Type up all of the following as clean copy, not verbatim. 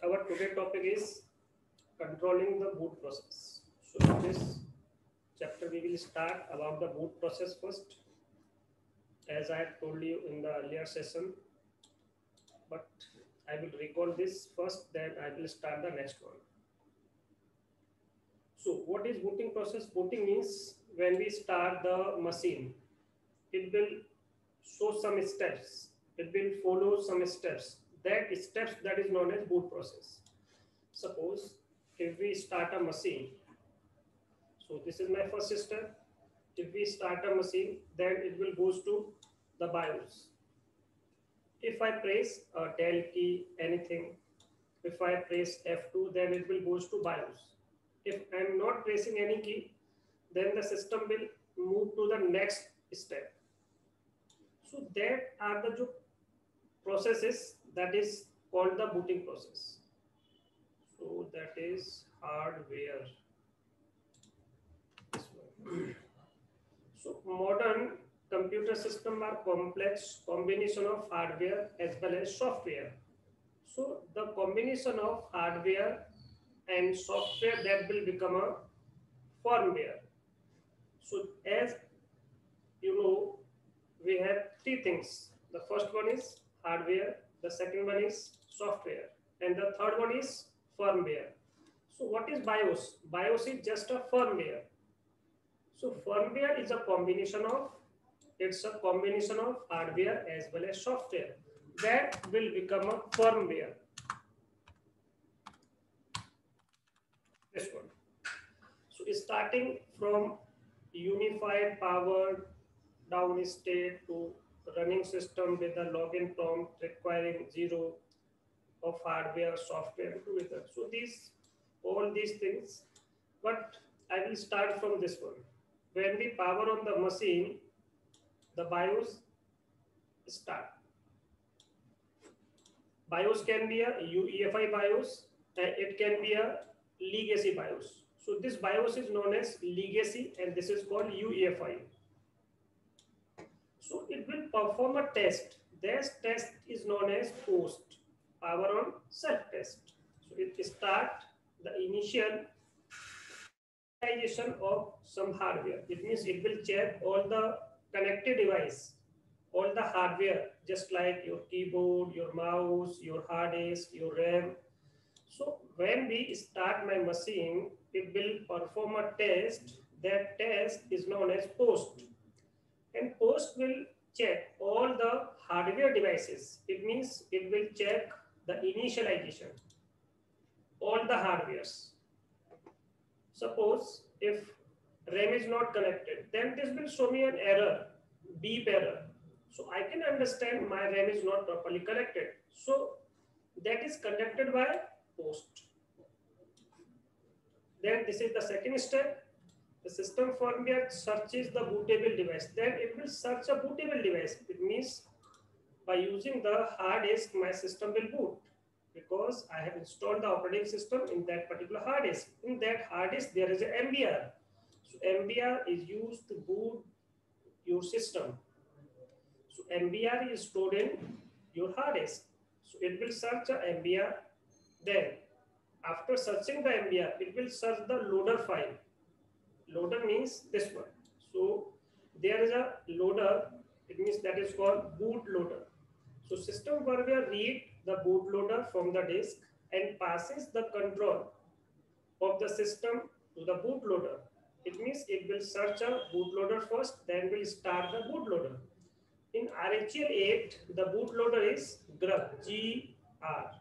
Our today topic is controlling the boot process. So in this chapter we will start about the boot process first, as I had told you in the earlier session. But I will recall this first, then I will start the next one. So what is booting process? Booting means when we start the machine, it will show some steps. It will follow some steps. That steps that is known as boot process. Suppose if we start a machine, so this is my first step. If we start a machine, then it will goes to the BIOS. If I press a del key, anything, if I press F2, then it will goes to BIOS. If I am not pressing any key, then the system will move to the next step. So that are the processes that is called the booting process. So that is hardware. This one. So modern computer system are complex combination of hardware as well as software. So the combination of hardware and software that will become a firmware. So as you know, we have three things. The first one is hardware, the second one is software, and the third one is firmware. So what is BIOS? BIOS is just a firmware. So firmware is a combination of, it's a combination of hardware as well as software that will become a firmware. This one. So starting from unified powered down state to running system with a login prompt requiring zero of hardware, software together. So these, all these things, but I will start from this one. When we power on the machine, the BIOS start. BIOS can be a UEFI BIOS, and it can be a legacy BIOS. So this BIOS is known as legacy, and this is called UEFI. So it will perform a test. This test is known as post power on self test. So it start the initial initialization of some hardware. It means it will check all the connected device, all the hardware, just like your keyboard, your mouse, your hard disk, your RAM. So when we start my machine, it will perform a test. That test is known as post. And post will check all the hardware devices. It means it will check the initialization, all the hardwares. Suppose if RAM is not connected, then this will show me an error, beep error. So I can understand my RAM is not properly connected. So that is conducted by post. Then this is the second step. The system firmware searches the bootable device. Then it will search a bootable device. It means by using the hard disk, my system will boot because I have installed the operating system in that particular hard disk. In that hard disk, there is an MBR. So MBR is used to boot your system. So MBR is stored in your hard disk. So it will search a MBR. Then after searching the MBR, it will search the loader file. Loader means this one. So there is a loader. It means that is called bootloader. So system firmware read the bootloader from the disk and passes the control of the system to the bootloader. It means it will search a bootloader first, then will start the bootloader. In RHEL 8, the bootloader is GRUB, G-R-U-B.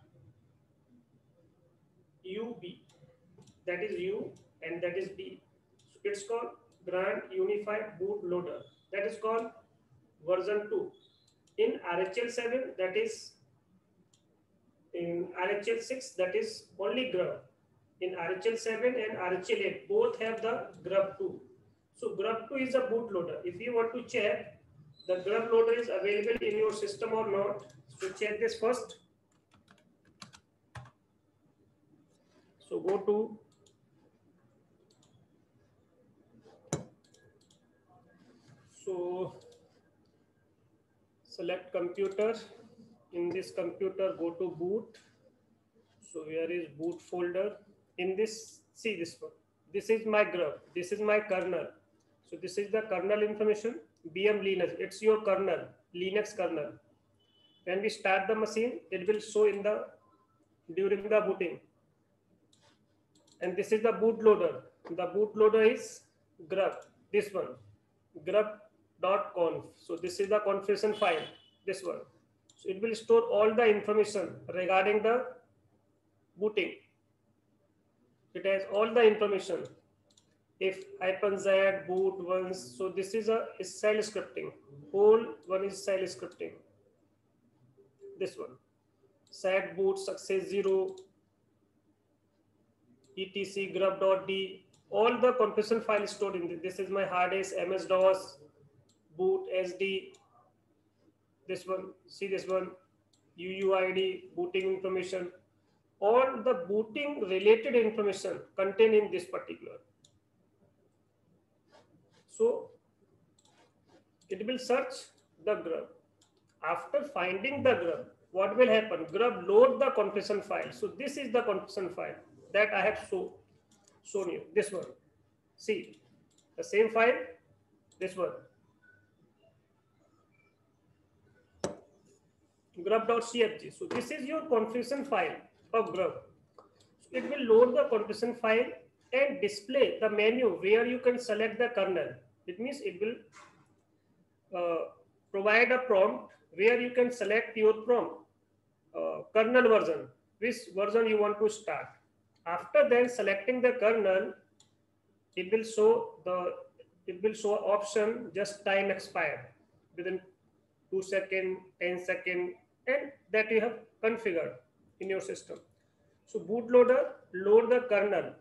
That is U and that is B. So it's called Grand Unified Bootloader. That is called version 2. In RHEL 7, that is in RHEL 6, that is only GRUB. In RHEL 7 and RHEL 8, both have the GRUB 2. So GRUB 2 is a bootloader. If you want to check the GRUB loader is available in your system or not, so check this first. So go to select computer. In this computer, go to boot. So where is boot folder? In this, see this one. This is my grub. This is my kernel. So this is the kernel information. VM Linux. It's your kernel, Linux kernel. When we start the machine, it will show in the during the booting. And this is the bootloader. The bootloader is grub. This one, grub.conf. So this is the configuration file. This one. So it will store all the information regarding the booting. It has all the information. If -z boot once, so this is a shell scripting. Whole one is shell scripting. This one, set boot success 0, etc grub.d. All the configuration file stored in this. This is my hard disk, MS-DOS, boot SD. This one, see this one, UUID, booting information. All the booting related information contained in this particular. So it will search the grub. After finding the grub, what will happen? Grub load the configuration file. So this is the configuration file that I have shown you. This one. See the same file. This one. Grub.cfg. So this is your configuration file of grub. So it will load the configuration file and display the menu where you can select the kernel. It means it will provide a prompt where you can select your prompt, kernel version, which version you want to start. After then selecting the kernel, it will show option just time expired within 2 seconds, 10 seconds, and that you have configured in your system. So bootloader load the kernel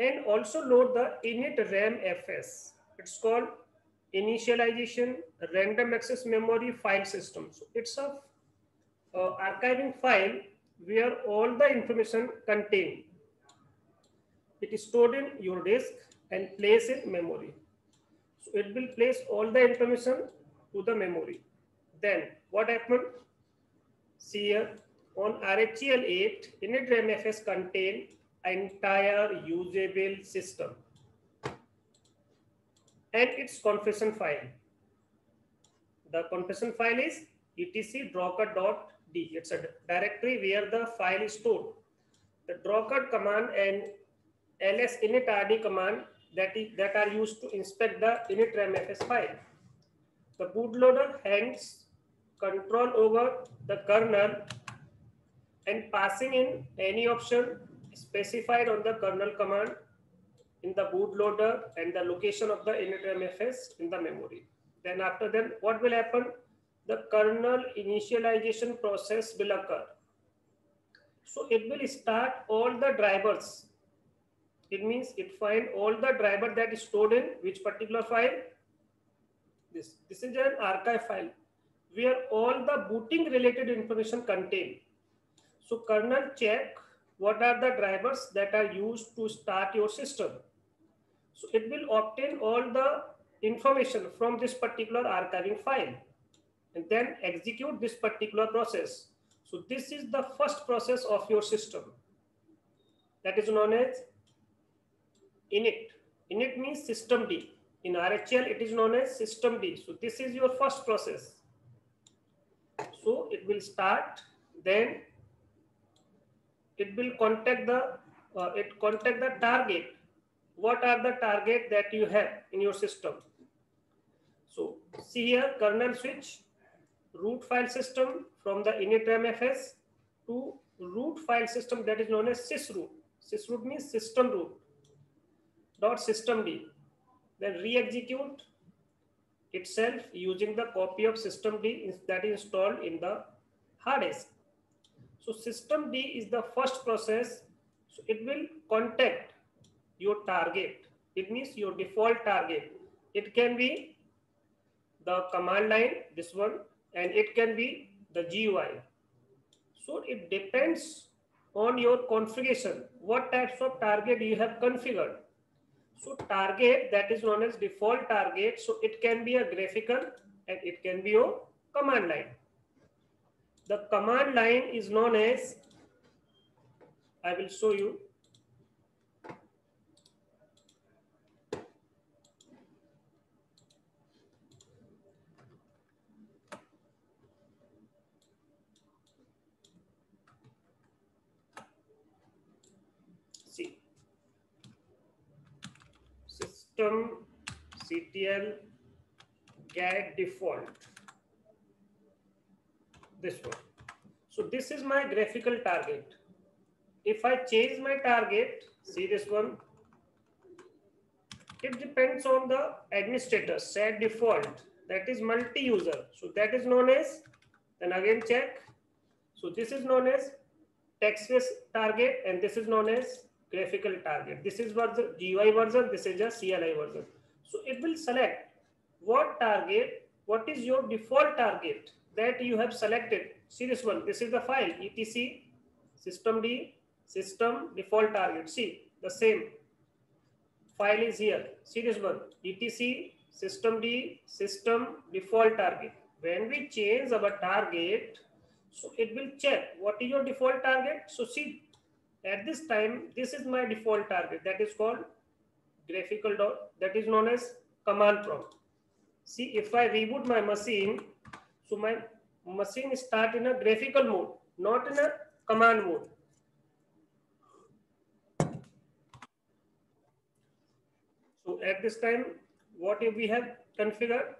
and also load the init RAM FS. It's called initialization random access memory file system. So it's a archiving file where all the information contained. It is stored in your disk and placed in memory. So it will place all the information to the memory. Then what happened? See here on RHEL 8, init RAM FS contain entire usable system and its configuration file. The configuration file is etc docker.d. It's a directory where the file is stored. The docker command and ls initrd command that are used to inspect the init RAM FS file. The bootloader hands control over the kernel and passing in any option specified on the kernel command in the bootloader and the location of the init RAM FS in the memory. Then after that, what will happen? The kernel initialization process will occur. So it will start all the drivers. It means it find all the driver that is stored in which particular file. This is an archive file where all the booting related information contained. So kernel check what are the drivers that are used to start your system. So it will obtain all the information from this particular archiving file and then execute this particular process. So this is the first process of your system. That is known as init. Init means systemd. In RHEL, it is known as systemd. So this is your first process. So it will start, then it will contact the target. What are the target that you have in your system? So see here, kernel switch, root file system from the init RAM FS to root file system that is known as sysroot. Sysroot means system root dot systemd. Then re-execute itself using the copy of systemd that is installed in the hard disk. So systemd is the first process. So it will contact your target. It means your default target. It can be the command line, this one, and it can be the GUI. So it depends on your configuration, what types of target you have configured. So target that is known as default target. So it can be a graphical and it can be a command line. The command line is known as I will show you. See, system CTL get default, this one. So this is my graphical target. If I change my target, see this one, it depends on the administrator set default, that is multi-user. So that is known as, then again check. So this is known as text-based target and this is known as graphical target. This is version GUI version, this is a CLI version. So it will select what target, what is your default target that you have selected. See this one, this is the file etc systemd system default target. See the same file is here. See this one, etc systemd system default target. When we change our target, so it will check what is your default target. So see, at this time, this is my default target, that is called graphical dot, that is known as command prompt. See, if I reboot my machine, so my machine start in a graphical mode, not in a command mode. So at this time, what if we have configured?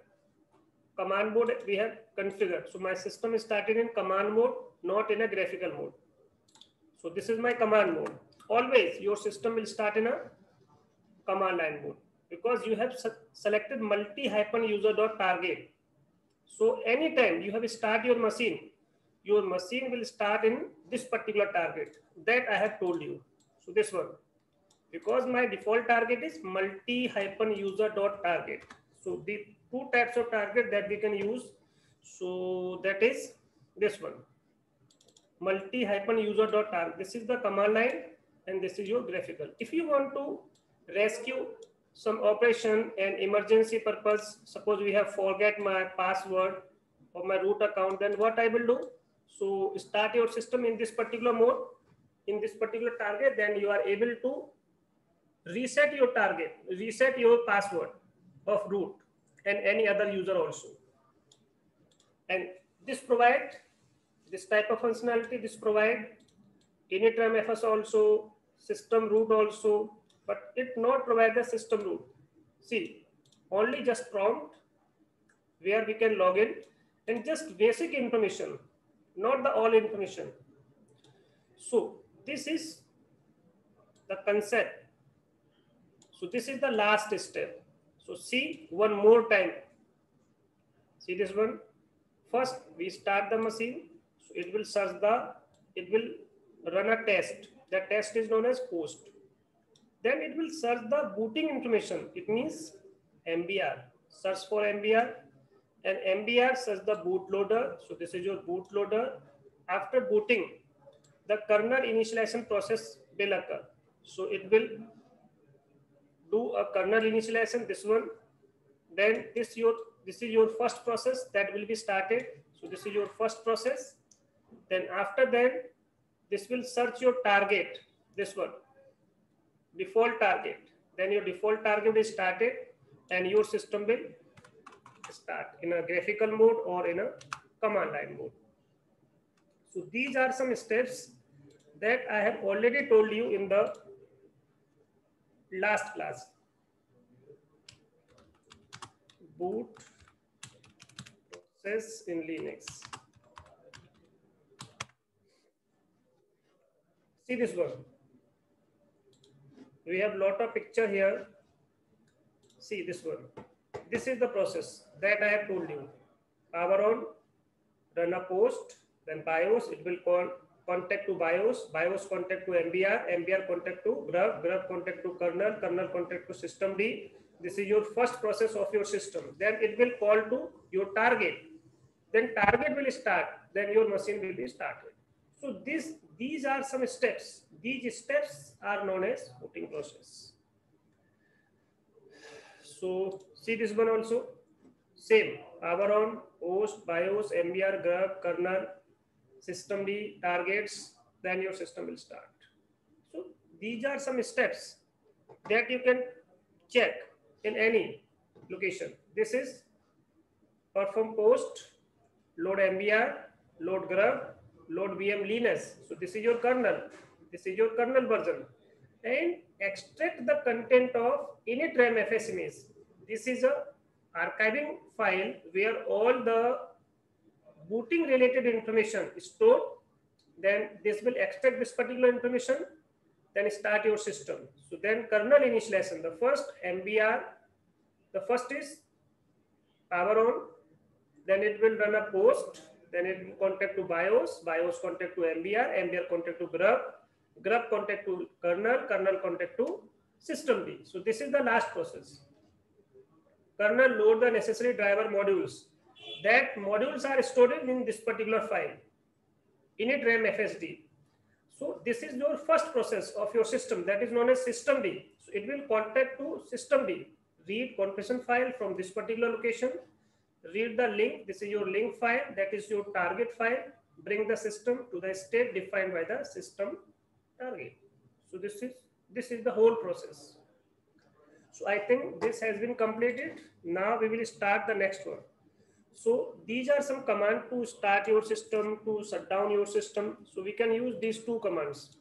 Command mode we have configured. So my system is started in command mode, not in a graphical mode. So this is my command mode. Always your system will start in a command line mode because you have selected multi-user.target. So anytime you have start your machine will start in this particular target that I have told you. So this one, because my default target is multi-user.target. So the two types of target that we can use. So that is this one, multi-user.target. This is the command line and this is your graphical. If you want to rescue some operation and emergency purpose, suppose we have forget my password of my root account, then what I will do? So start your system in this particular mode, in this particular target, then you are able to reset your target, reset your password of root and any other user also. And this provide this type of functionality, this provide initram FS also, system root also, but it not provide the system root. See, only just prompt where we can log in and just basic information, not the all information. So this is the concept. So this is the last step. So see one more time. See this one. First we start the machine. So it will search it will run a test. The test is known as post. Then it will search the booting information. It means MBR. Search for MBR. And MBR search the bootloader. So this is your bootloader. After booting, the kernel initialization process will occur. So it will do a kernel initialization, this one. Then this is your first process that will be started. So this is your first process. Then after that, this will search your target, this one, default target. Then your default target is started and your system will start in a graphical mode or in a command line mode. So these are some steps that I have already told you in the last class. Boot process in Linux. See this one. We have lot of picture here. See this one. This is the process that I have told you. Power on, run a post, then BIOS, it will contact to BIOS, BIOS contact to MBR, MBR contact to Grub, Grub contact to kernel, kernel contact to systemd. This is your first process of your system. Then it will call to your target. Then target will start. Then your machine will be started. So these are some steps. These steps are known as booting process. So see this one also. Same. Power on, host, BIOS, MBR, Grub, kernel, systemd, targets. Then your system will start. these are some steps that you can check in any location. This is perform post, load MBR, load grub, load VM Linux. So this is your kernel. This is your kernel version. And extract the content of init RAM FS image. This is a archiving file where all the booting related information is stored. Then this will extract this particular information, then start your system. So then kernel initialization, the first MBR, the first is power on, then it will run a post, then it will contact to BIOS, BIOS contact to MBR, MBR contact to grub, grub contact to kernel, kernel contact to system D. So this is the last process. Kernel load the necessary driver modules. That modules are stored in this particular file, init RAM FSD. So this is your first process of your system, that is known as system D. So it will contact to system D, read configuration file from this particular location, read the link, this is your link file, that is your target file, bring the system to the state defined by the system target. So this is the whole process. So I think this has been completed. Now we will start the next one. So these are some commands to start your system, to shut down your system. So we can use these two commands.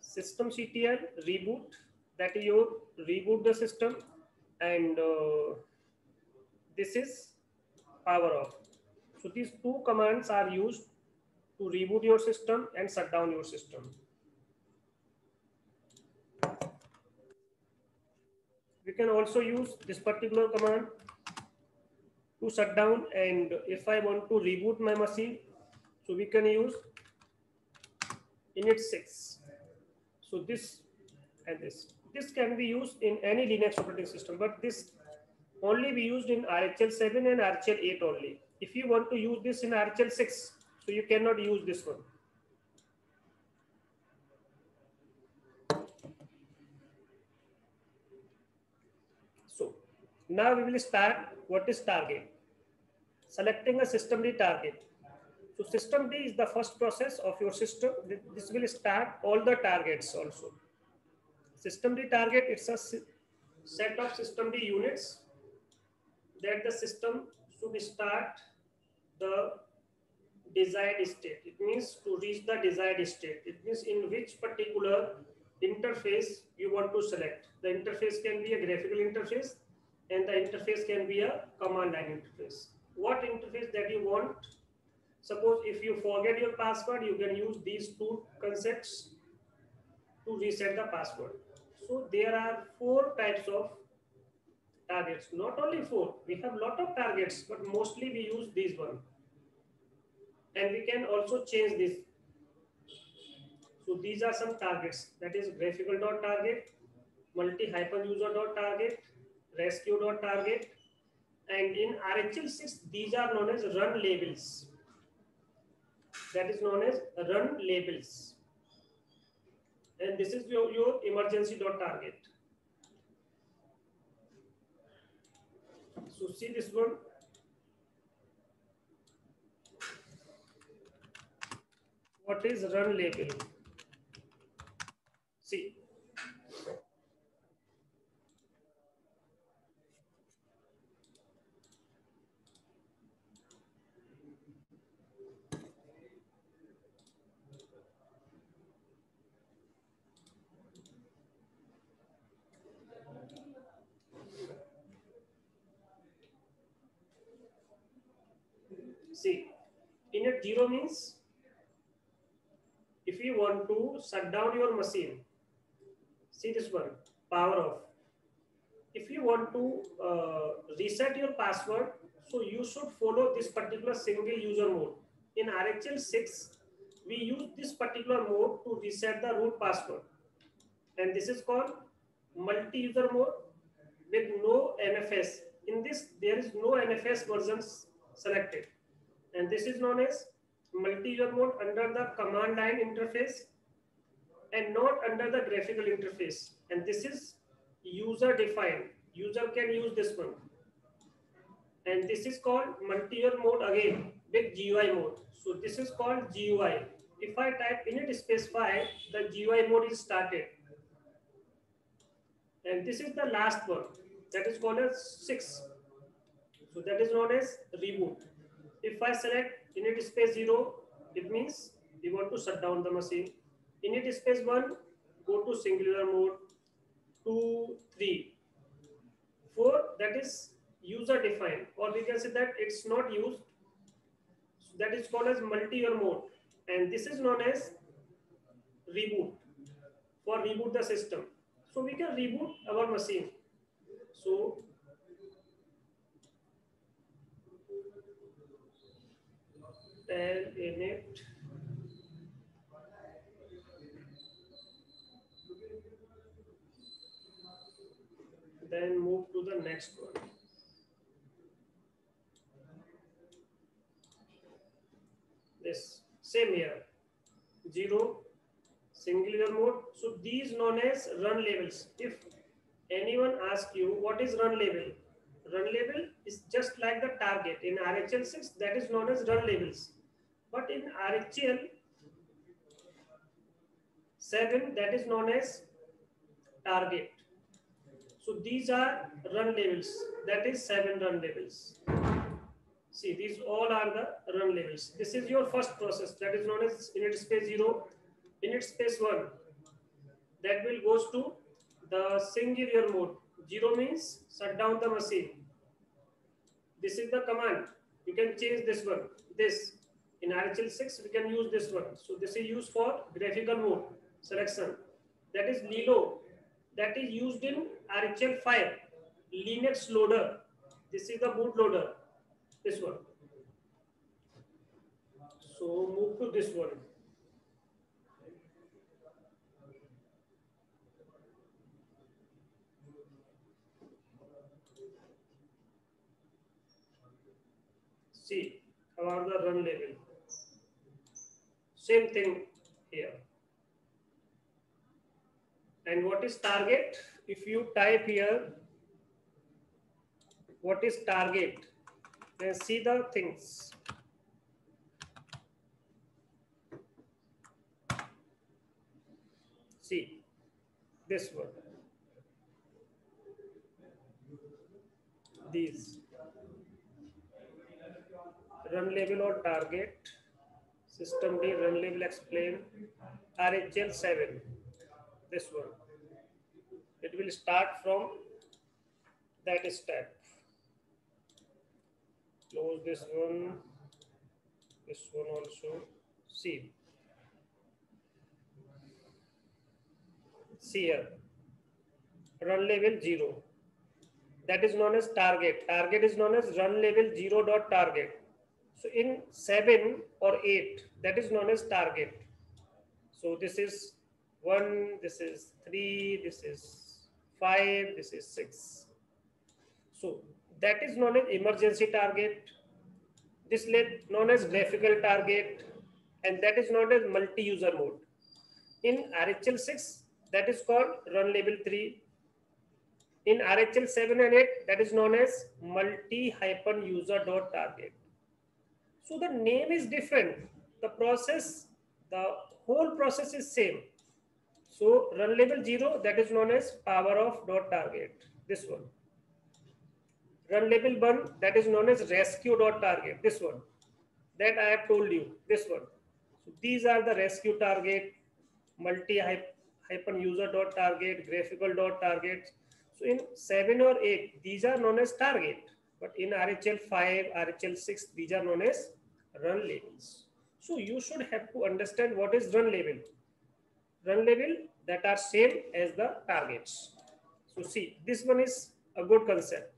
Systemctl reboot, that is your reboot the system, and this is power off. So these two commands are used to reboot your system and shut down your system. We can also use this particular command to shut down, and if I want to reboot my machine, so we can use init 6. So this and this can be used in any Linux operating system, but this only be used in RHEL 7 and RHEL 8 only. If you want to use this in RHEL 6, so you cannot use this one. So now we will start what is target. Selecting a systemd target. So systemd is the first process of your system. This will start all the targets also. Systemd target, it's a set of systemd units that the system should start the desired state. It means to reach the desired state. It means in which particular interface you want to select. The interface can be a graphical interface and the interface can be a command line interface. What interface that you want. Suppose if you forget your password, you can use these two concepts to reset the password. So there are 4 types of targets. Not only 4, we have a lot of targets, but mostly we use these one. And we can also change this. So these are some targets. That is graphical.target, multi-user.target, rescue.target. And in RHEL 6, these are known as run labels. That is known as run labels. And this is your emergency.target. So see this one. What is run label? See. See, init 0 means if you want to shut down your machine, see this one, power off. If you want to reset your password, so you should follow this particular single user mode. In RHEL 6, we use this particular mode to reset the root password. And this is called multi-user mode with no NFS. In this, there is no NFS versions selected. And this is known as multi-user mode under the command line interface and not under the graphical interface. And this is user defined. User can use this one. And this is called multi-user mode again with GUI mode. So this is called GUI. If I type init space 5, the GUI mode is started. And this is the last one, that is called as 6. So that is known as reboot. If I select init space 0, it means we want to shut down the machine. Init space 1, go to singular mode. 2, 3, 4, that is user defined, or we can say that it's not used. So that is called as multi-year mode, and this is known as reboot, for reboot the system. So we can reboot our machine. So tell init then move to the next one. This same here, 0, singular mode. So these known as run labels. If anyone asks you what is run label is just like the target. In RHEL 6, that is known as run labels. But in RHEL 7, that is known as target. So these are run labels. That is 7 run labels. See, these all are the run labels. This is your first process, that is known as init space 0, init space 1. That will goes to the singular mode. 0 means shut down the machine. This is the command. You can change this one. This in RHEL 6 we can use this one. So this is used for graphical mode selection. That is Lilo. That is used in RHEL 5. Linux loader. This is the bootloader. This one. So move to this one. See about the run label. Same thing here. And what is target? If you type here, what is target? Then see the things. See this one. These run label or target. System D run label explain. RHEL 7. This one. It will start from that step. Close this one also. See here, run label 0. That is known as target. Target is known as run label 0 dot target. So in 7 or 8, that is known as target. So this is 1, this is 3, this is 5, this is 6. So that is known as emergency target. This is known as graphical target, and that is known as multi-user mode. In RHEL 6, that is called run label 3. In RHEL 7 and 8, that is known as multi-user.target. So the name is different. The process, the whole process is same. So run label 0, that is known as power of dot target. This one. Run label 1, that is known as rescue dot target. This one. That I have told you. This one. So these are the rescue target, multi-user.target, graphical.target. So in 7 or 8, these are known as target. But in RHEL 5, RHEL 6, these are known as run labels. So you should have to understand what is run label. Run label that are same as the targets. So see, this one is a good concept.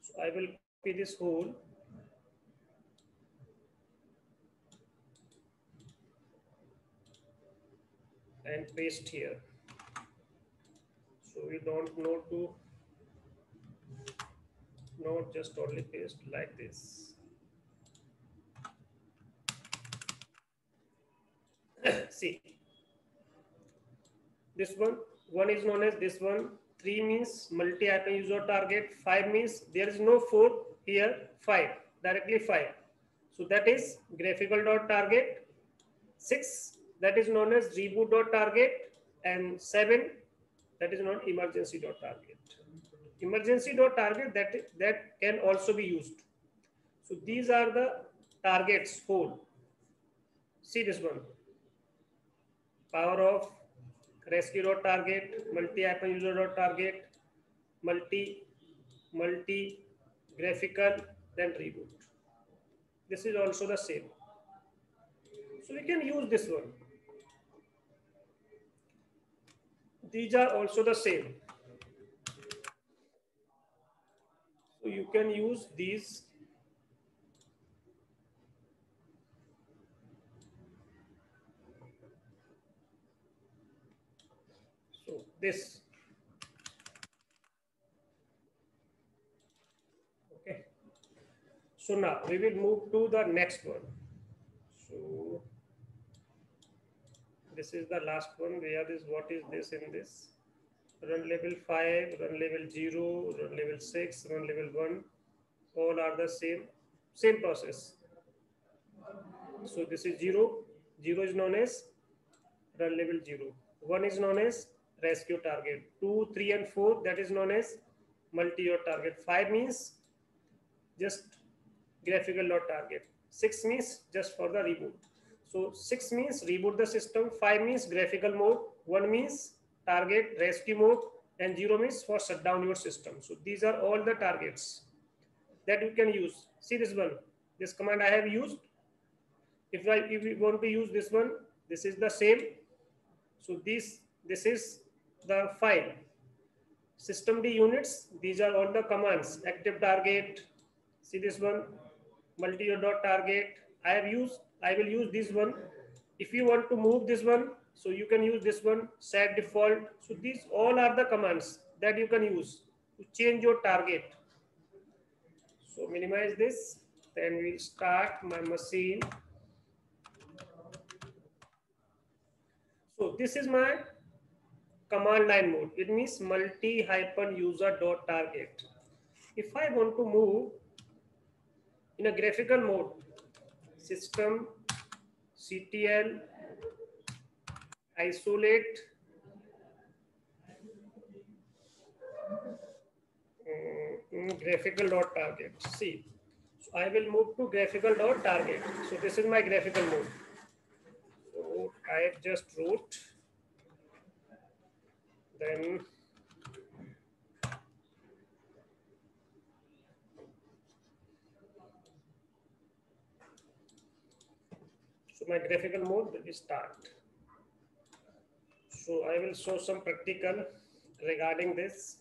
So I will copy this whole. And paste here. So we don't know to not just only paste like this. See, this one is known as this one. 3 means multi-user target. 5 means there is no 4 here. 5 directly 5. So that is that is not emergency.target. Emergency.target, that can also be used. So these are the targets whole. See this one. Power of rescue.target, multi-hyphen user.target, multi graphical, then reboot. This is also the same. So we can use this one. These are also the same. So you can use these. So this. Okay. So now we will move to the next one. So this is the last one. Where is what is this in this? Run level 5, run level 0, run level 6, run level 1. All are the same process. So this is 0. 0 is known as run level 0. 1 is known as rescue target. 2, 3, and 4, that is known as multi-year target. 5 means just graphical dot target. 6 means just for the reboot. So 6 means reboot the system. 5 means graphical mode. 1 means target rescue mode, and 0 means for shut down your system. So these are all the targets that you can use. See this one. This command I have used. If we want to use this one, this is the same. So this is the file. Systemd units. These are all the commands. Active target. See this one. Multi-year dot target. I will use this one. If you want to move this one, so you can use this one. Set default. So these all are the commands that you can use to change your target. So minimize this. Then we'll start my machine. So this is my command line mode. It means multi-user.target. If I want to move in a graphical mode, system ctl isolate graphical.target. See, so I will move to graphical.target. So this is my graphical mode. So I just wrote, then so my graphical mode will start. So I will show some practical regarding this.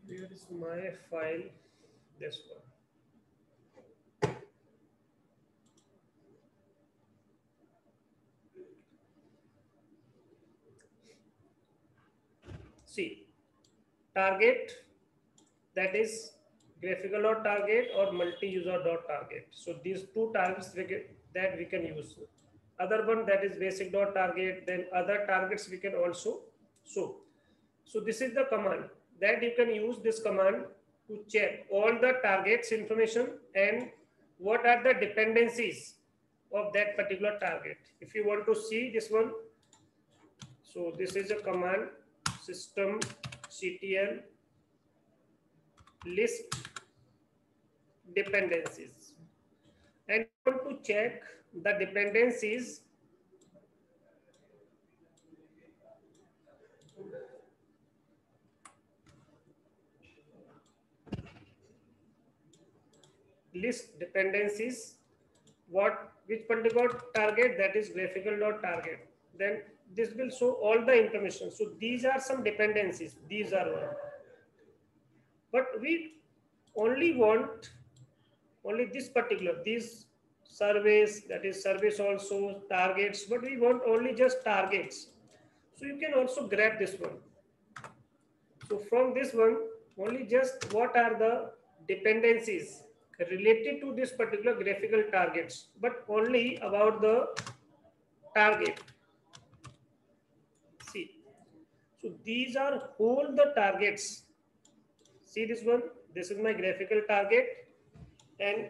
Here is my file, this one. See, target, that is graphical.target or multi-user.target. So these two targets that we can use. Other one, that is basic.target, then other targets we can also show. So this is the command that you can use this command to check all the targets information and what are the dependencies of that particular target. If you want to see this one, so this is a command, system ctl list dependencies, and you want to check the dependencies list dependencies, which particular target, that is graphical.target. Then this will show all the information. So these are some dependencies. These are one. But we only want this particular, these surveys, that is service also, targets, but we want only just targets. So you can also grab this one. So from this one, only just what are the dependencies related to this particular graphical targets, but only about the target. See, so these are all the targets. See this one, this is my graphical target, and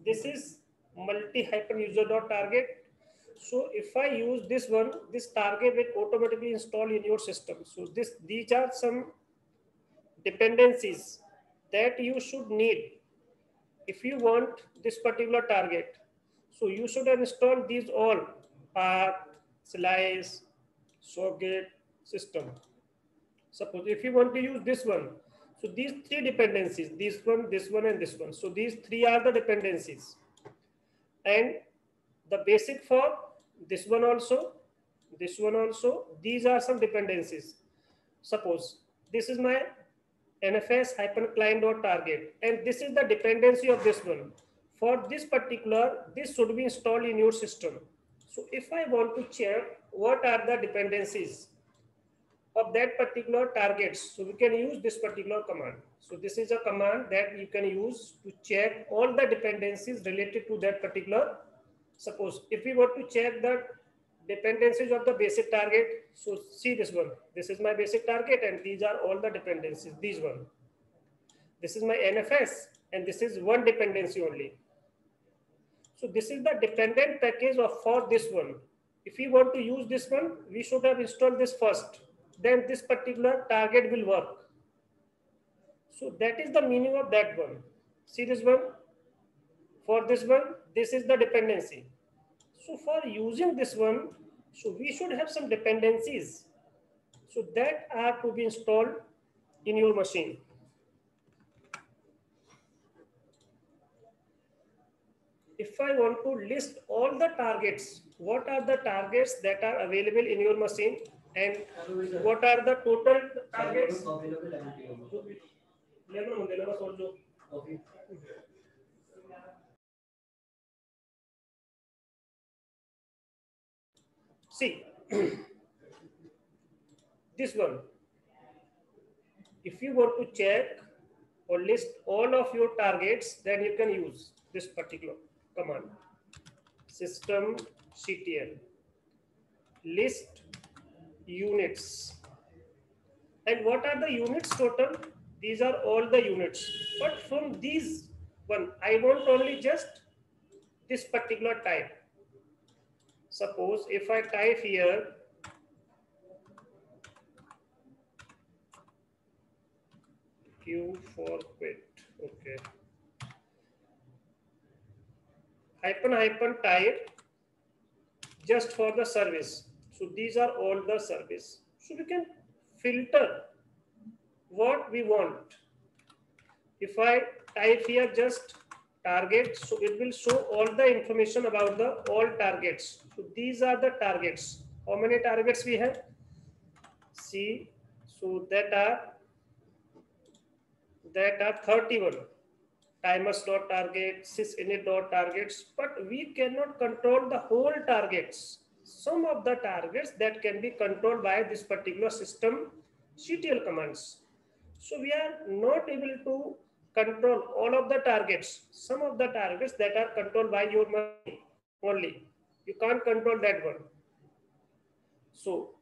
this is multi-user.target. So if I use this one, this target will automatically install in your system. So these are some dependencies that you should need if you want this particular target. So you should have installed these all: path, slice, socket, system. Suppose if you want to use this one, so these three dependencies, this one, and this one. So these three are the dependencies, and the basic for this one also, this one also. These are some dependencies. Suppose this is my nfs-client.target, and this is the dependency of this one. For this particular, this should be installed in your system. So if I want to check what are the dependencies of that particular targets, so we can use this particular command. So this is a command that you can use to check all the dependencies related to that particular. Suppose if we want to check the dependencies of the basic target, so see this one, this is my basic target, and these are all the dependencies. These one, this is my NFS, and this is one dependency only. So this is the dependent package of for this one. If we want to use this one, we should have installed this first, then this particular target will work. So that is the meaning of that one. See this one, for this one, this is the dependency. So for using this one, so we should have some dependencies, so that are to be installed in your machine. If I want to list all the targets, what are the targets that are available in your machine, and what are the total targets? See, this one, if you want to check or list all of your targets, then you can use this particular command, systemctl list units. And what are the units total? These are all the units, but from these one, I want only just this particular type. Suppose if I type here Q for quit, okay, hyphen type just for the service. So these are all the service. So we can filter what we want. If I type here just target, so it will show all the information about the all targets. So these are the targets. How many targets we have? See, so that are 31. Timers.target, sysinit.targets, but we cannot control the whole targets. Some of the targets that can be controlled by this particular systemctl commands. So we are not able to control all of the targets. Some of the targets that are controlled by your machine only. You can't control that one. So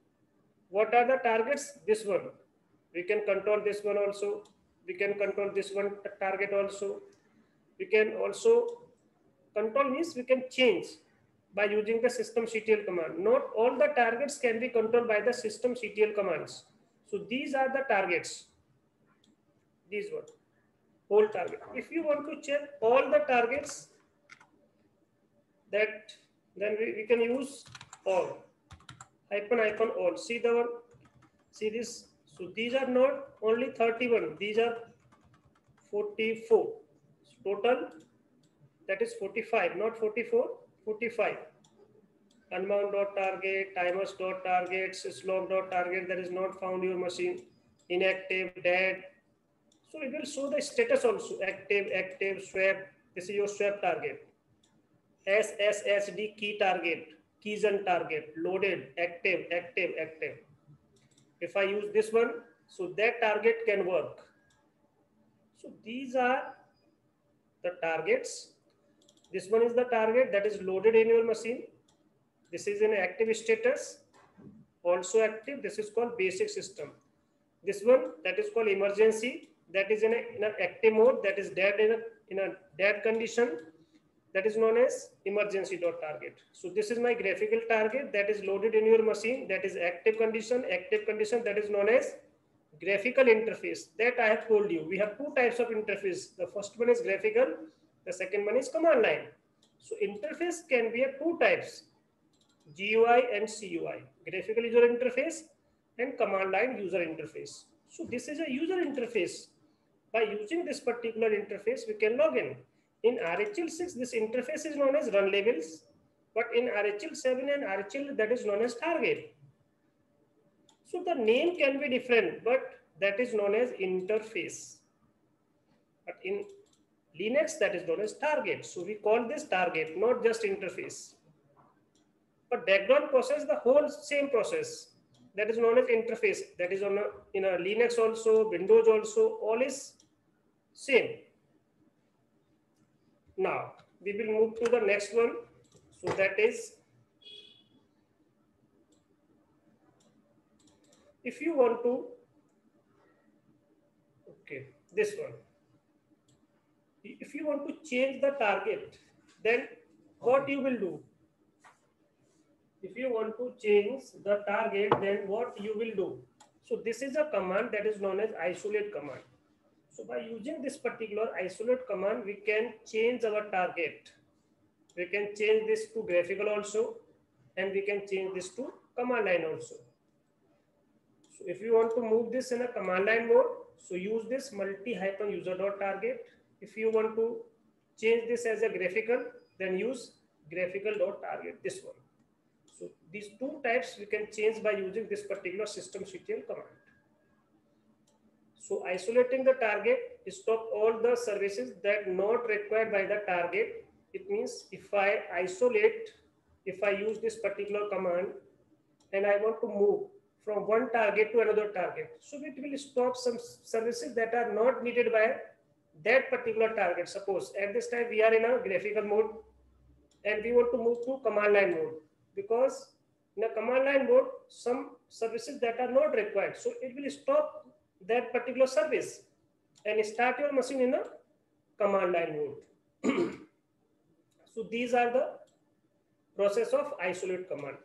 what are the targets? This one. We can control this one also. We can control this one target also. We can also control means we can change by using the systemctl command. Not all the targets can be controlled by the systemctl commands. So these are the targets. These one, whole target. If you want to check all the targets, that then we can use all, hyphen all. See the one, see this. So these are not only 31, these are 44. Total, that is 45, not 44, 45. Unbound.target, timers.target, syslog.target that is not found in your machine, inactive, dead. So it will show the status also, active, swap. This is your swap target. SSSD key target, keys and target, loaded, active. If I use this one, so that target can work. So these are the targets. This one is the target that is loaded in your machine. This is in active status, also active. This is called basic system. This one that is called emergency, that is in a active mode, that is dead in a dead condition, that is known as emergency dot target. So this is my graphical target that is loaded in your machine, that is active condition that is known as graphical interface. That I have told you, we have two types of interface. The first one is graphical, the second one is command line. So interface can be of two types, GUI and CUI, graphical user interface and command line user interface. So this is a user interface. By using this particular interface, we can log in. In RHEL 6, this interface is known as run labels, but in RHEL 7 and RHEL, that is known as target. So the name can be different, but that is known as interface. But in Linux, that is known as target. So we call this target, not just interface. But background process, the whole same process, that is known as interface. That is on in a Linux also, Windows also, all is same. Now we will move to the next one. So that is, if you want to, okay, this one. If you want to change the target, then what you will do? If you want to change the target, then what you will do? So this is a command that is known as isolate command. So by using this particular isolate command, we can change our target. We can change this to graphical also, and we can change this to command line also. So if you want to move this in a command line mode, so use this multi-user.target. If you want to change this as a graphical, then use graphical.target, this one. So these two types we can change by using this particular systemctl command. So isolating the target stop all the services that not required by the target. It means if I isolate, if I use this particular command and I want to move from one target to another target, so it will stop some services that are not needed by that particular target. Suppose at this time we are in a graphical mode and we want to move to command line mode, because in a command line mode some services that are not required, so it will stop that particular service and start your machine in a command line mode. So these are the process of isolate command.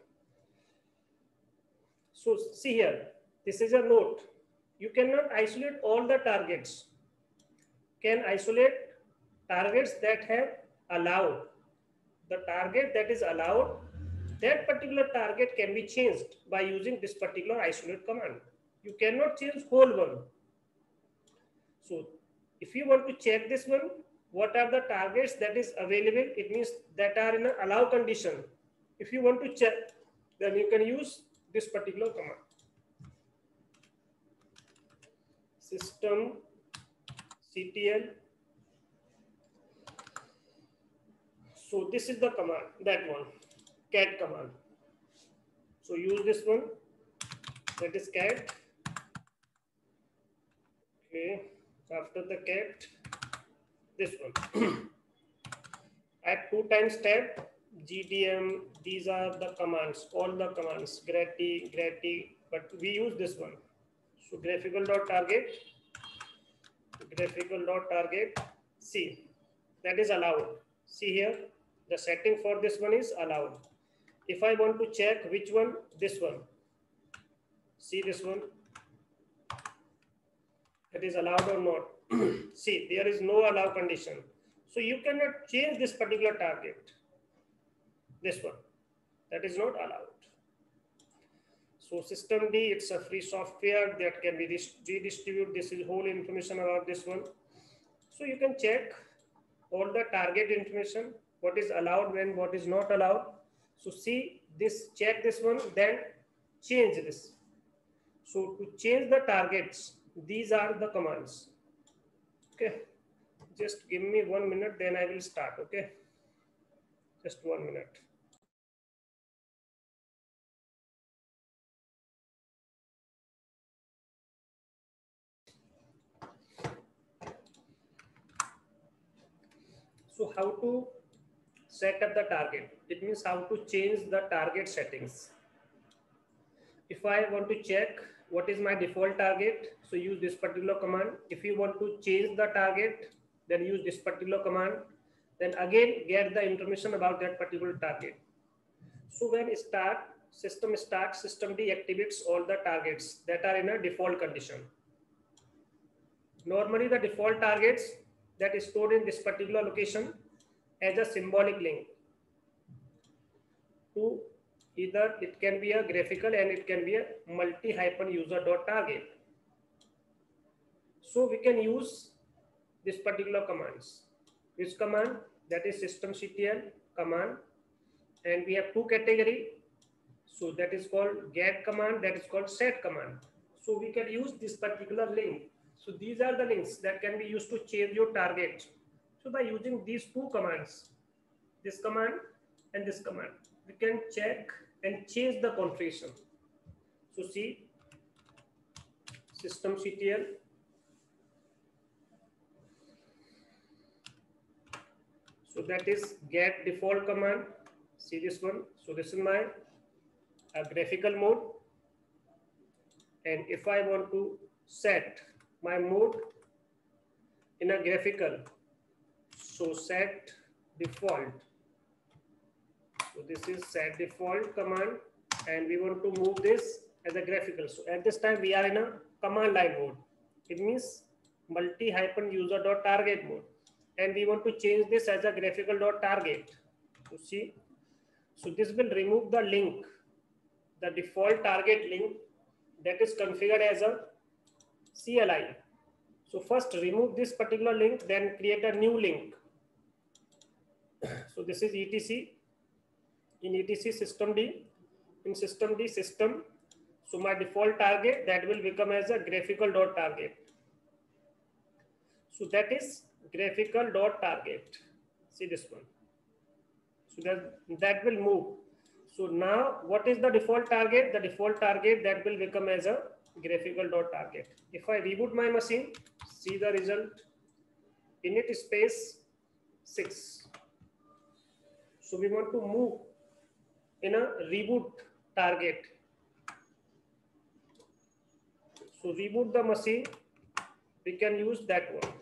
So see here, this is a note. You cannot isolate all the targets. Can isolate targets that have allowed. The target that is allowed, that particular target can be changed by using this particular isolate command. You cannot change whole one. So if you want to check this one, what are the targets that is available? It means that are in an allow condition. If you want to check, then you can use this particular command. System CTL. So this is the command, that one, cat command. So use this one, that is cat. Okay, after the cat, this one. At 2 times tab, GDM, these are the commands, all the commands, grati, but we use this one. So graphical.target, see, that is allowed. See here, the setting for this one is allowed. If I want to check which one, this one, see this one, that is allowed or not. See, there is no allow condition. So you cannot change this particular target. This one, that is not allowed. So systemd, it's a free software that can be redistributed. This is whole information about this one. So you can check all the target information, what is allowed and what is not allowed. So see this, check this one, then change this. So to change the targets, these are the commands. Okay, just give me 1 minute, then I will start. Okay, just 1 minute. So how to set up the target? It means how to change the target settings. If I want to check what is my default target, so use this particular command. If you want to change the target, then use this particular command. Then again get the information about that particular target. So when system starts, system deactivates all the targets that are in a default condition. Normally the default targets that is stored in this particular location as a symbolic link to either it can be a graphical and it can be a multi-user.target. So we can use this particular commands. This command, that is systemctl command, and we have two category. So that is called get command, that is called set command. So we can use this particular link. So these are the links that can be used to change your target. So by using these two commands, this command and this command, we can check and change the configuration. So see, systemctl. So that is get default command. See this one. So this is my graphical mode. And if I want to set my mode in a graphical, so set default. So this is set default command, and we want to move this as a graphical. So at this time we are in a command line mode. It means multi-user.target mode, and we want to change this as a graphical.target. So see, so this will remove the link, the default target link that is configured as a CLI. So first remove this particular link, then create a new link. So this is etc. In etc systemd, in systemd system. So my default target that will become as a graphical.target. So that is graphical.target. See this one. So that will move. So now what is the default target? The default target that will become as a graphical.target. If I reboot my machine, see the result. Init space 6. So we want to move in a reboot target. So reboot the machine, we can use that one.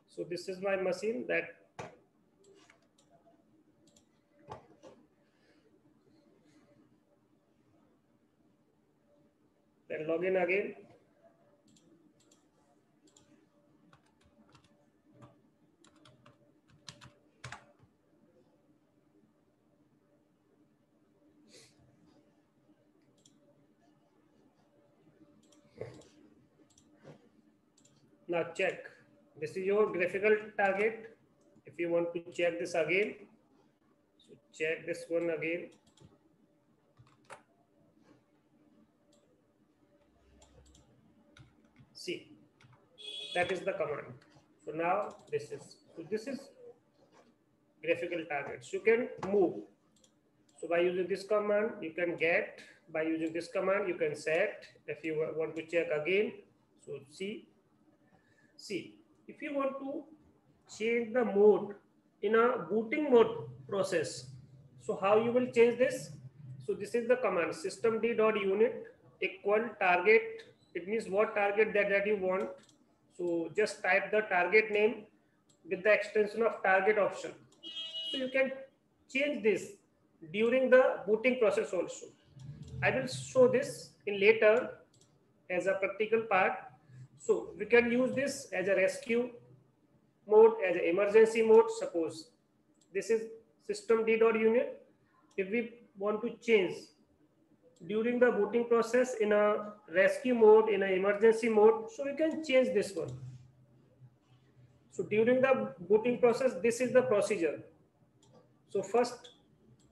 So this is my machine that then log in again. Now check. This is your graphical target. If you want to check this again, so check this one again. See, that is the command. So now this is graphical targets. You can move. So by using this command, you can get. By using this command, you can set. If you want to check again, so see, if you want to change the mode in a booting mode process, so how you will change this? So this is the command systemd.unit equal target. It means what target that you want. So just type the target name with the extension of target option. So you can change this during the booting process also. I will show this in later as a practical part. So we can use this as a rescue mode, as an emergency mode. Suppose this is systemd.unit. If we want to change during the booting process in a rescue mode, in an emergency mode, so we can change this one. So during the booting process, this is the procedure. So first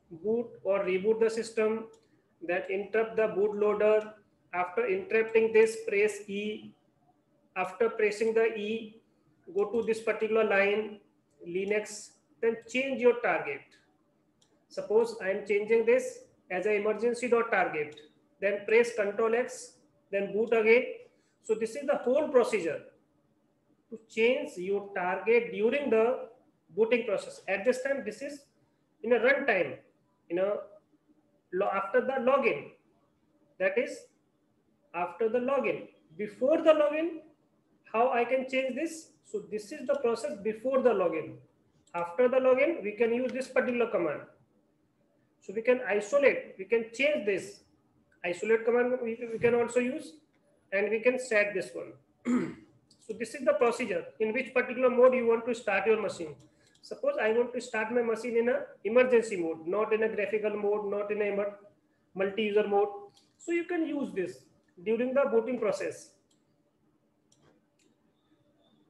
boot or reboot the system, then interrupt the bootloader. After interrupting this, press E. After pressing the E, go to this particular line, Linux, then change your target. Suppose I am changing this as an emergency.target, then press Ctrl X, then boot again. So this is the whole procedure. to change your target during the booting process. At this time, this is in a runtime, after the login. That is after the login. Before the login, how I can change this? So this is the process before the login. After the login, we can use this particular command. So we can isolate, we can change this. Isolate command we can also use, and we can set this one. So this is the procedure in which particular mode you want to start your machine. Suppose I want to start my machine in a emergency mode, not in a graphical mode, not in a multi-user mode. So you can use this during the booting process.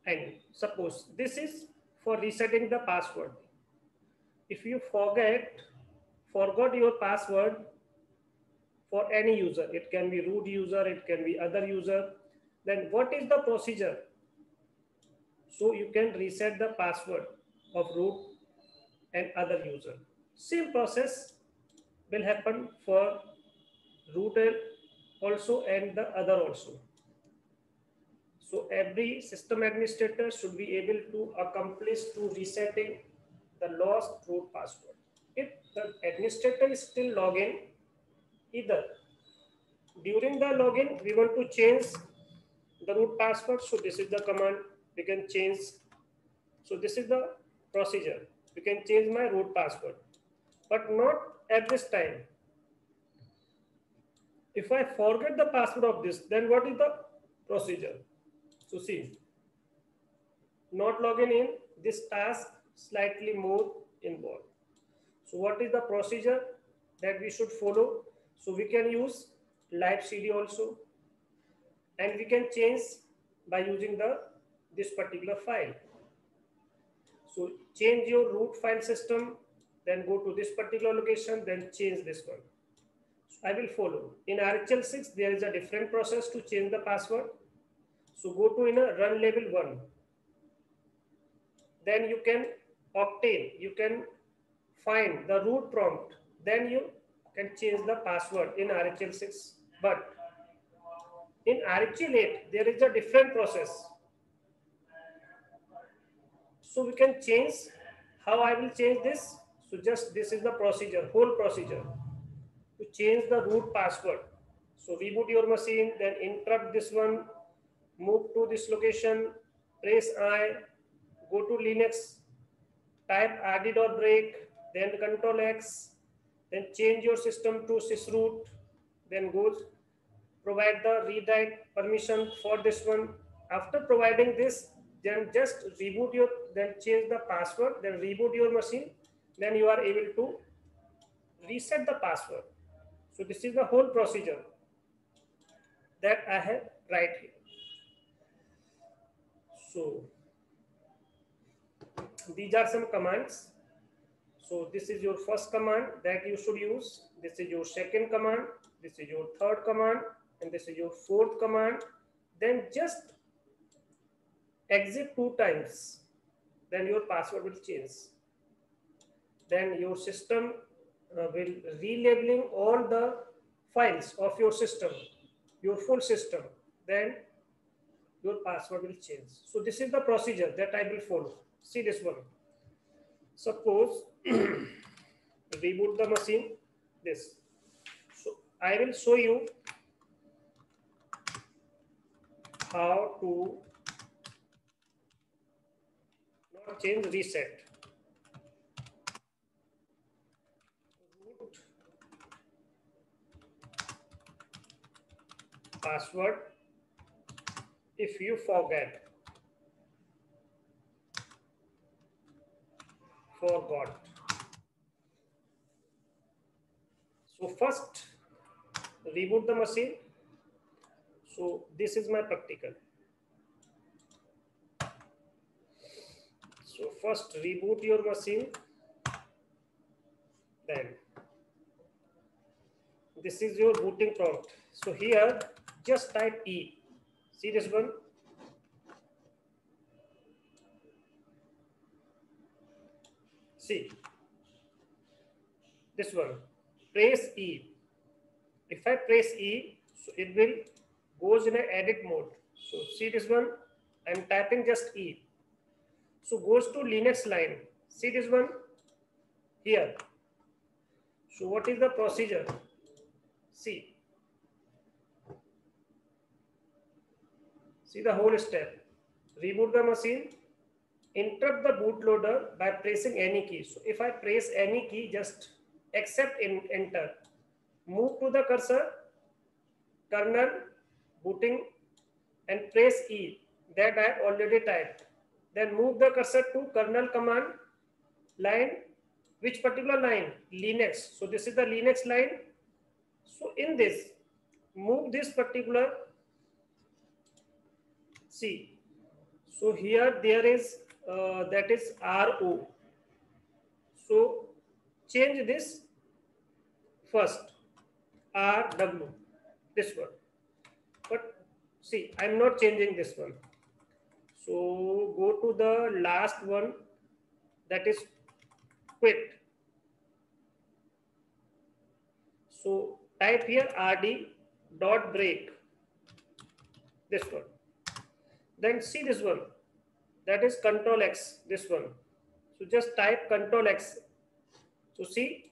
And suppose this is for resetting the password. If you forgot your password for any user, it can be root user, it can be other user, then what is the procedure? So you can reset the password of root and other user. Same process will happen for root also and the other also. So every system administrator should be able to accomplish to resetting the lost root password. If the administrator is still logging, either during the login we want to change the root password, so this is the command we can change. So this is the procedure, we can change my root password, but not at this time. If I forget the password of this, then what is the procedure? So see, not logging in, this task slightly more involved. So what is the procedure that we should follow? So we can use live CD also, and we can change by using this particular file. So change your root file system, then go to this particular location, then change this one. So I will follow. In RHEL 6, there is a different process to change the password. So go to run level 1. Then you can obtain, you can find the root prompt. Then you can change the password in RHEL 6. But in RHEL 8, there is a different process. So we can change. How I will change this? So just this is the procedure, whole procedure to change the root password. So reboot your machine, then interrupt this one, move to this location, press I, go to Linux, type rd.break, then Control X, then change your system to sysroot, then go provide the read-write permission for this one. After providing this, then just reboot your, then change the password, then reboot your machine, then you are able to reset the password. So this is the whole procedure that I have right here. So these are some commands. So this is your first command that you should use. This is your second command. This is your third command. And this is your fourth command. Then just exit 2 times. Then your password will change. Then your system will relabeling all the files of your system, your full system. Then your password will change. So this is the procedure that I will follow. See this one. Suppose reboot the machine, this. So I will show you how to not change, reset. Root password if you forgot. So first reboot the machine. So this is my practical. So first reboot your machine. Then this is your booting prompt. So here just type E. See this one? See this one. Press E. If I press E, so it will goes in an edit mode. So see this one. I'm typing just E. So goes to Linux line. See this one here. So what is the procedure? See the whole step. Reboot the machine. Interrupt the bootloader by pressing any key. So if I press any key, just accept in enter. Move to the cursor, kernel, booting, and press E. That I have already typed. Then move the cursor to kernel command line. Which particular line? Linux. So this is the Linux line. So in this, move this particular C. So here there is that is RO. So change this first RW, this one. But see, I'm not changing this one. So go to the last one, that is quit. So type here RD dot break, this one. Then see this one, that is Control X, this one. So just type Control X. So see,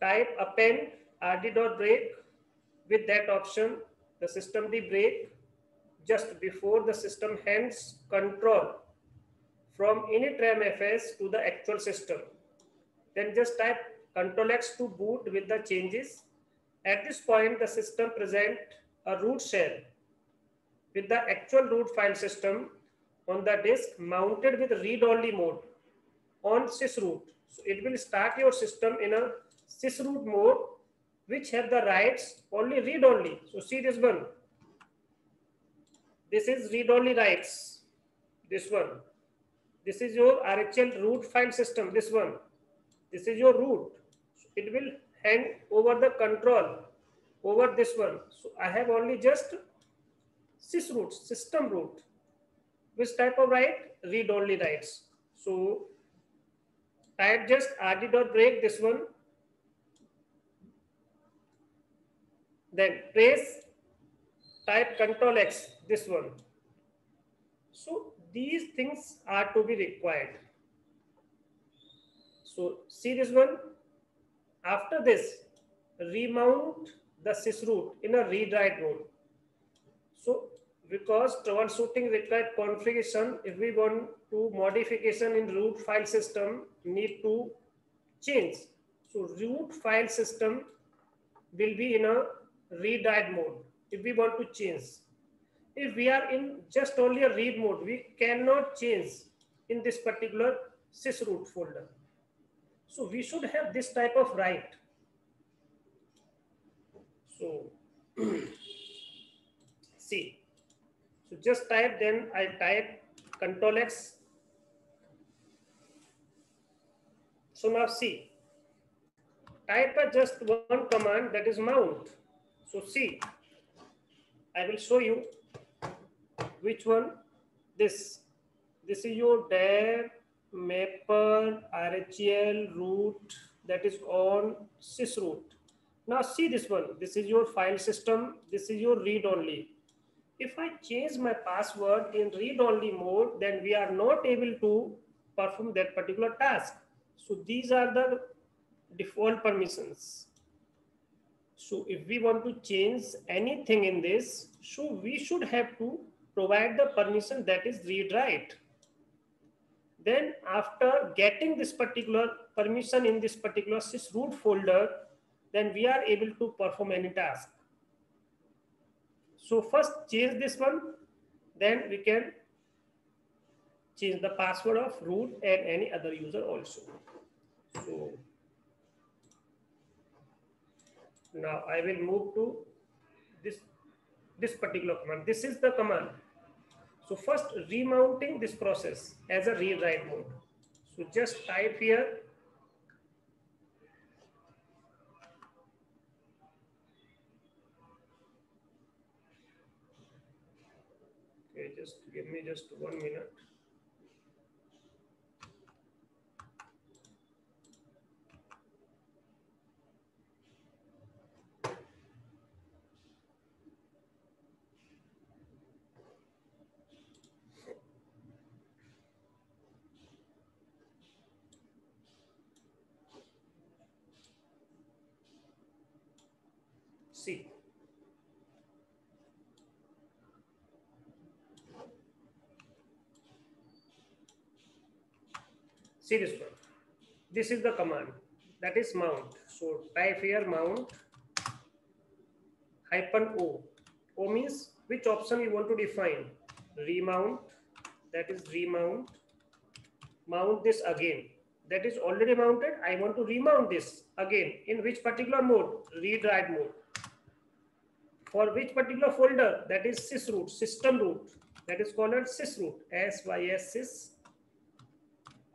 type append RD dot break. With that option, the system the break just before the system hands control from init RAMFS to the actual system. Then just type Control X to boot with the changes. At this point, the system present a root shell with the actual root file system on the disk mounted with read-only mode on sysroot. So it will start your system in a sysroot mode, which have the rights only read-only. So see this one. This is read-only rights. This one. This is your RHL root file system. This one. This is your root. So it will hand over the control over this one. So I have only just sysroot, system root. Which type of write? Read-only writes. So type just rd.break, this one. Then press, type Control X, this one. So these things are to be required. So see this one. After this, remount the sysroot in a read-write mode. So because troubleshooting required configuration, if we want to modification in root file system, need to change. So root file system will be in a read-write mode if we want to change. If we are in just only a read mode, we cannot change in this particular sysroot folder. So we should have this type of write. So see, so just type, then I type Control X. So now see, type just one command, that is mount. So see, I will show you which one. This is your dev mapper RHEL root, that is on sysroot. Now see this one. This is your file system. This is your read only. If I change my password in read only mode, then we are not able to perform that particular task. So these are the default permissions. So if we want to change anything in this, so we should have to provide the permission that is read write. Then after getting this particular permission in this particular sysroot folder, then we are able to perform any task. So first change this one, then we can change the password of root and any other user also. So now I will move to this particular command. This is the command. So first remounting this process as a read write mode. So just type here okay, just give me just 1 minute. See. See this one. This is the command, that is mount. So type here mount -o. O means which option you want to define. Remount, that is remount. Mount this again. That is already mounted. I want to remount this again. In which particular mode? Read write mode. For which particular folder? That is sysroot, system root. That is called as sysroot. SYS sys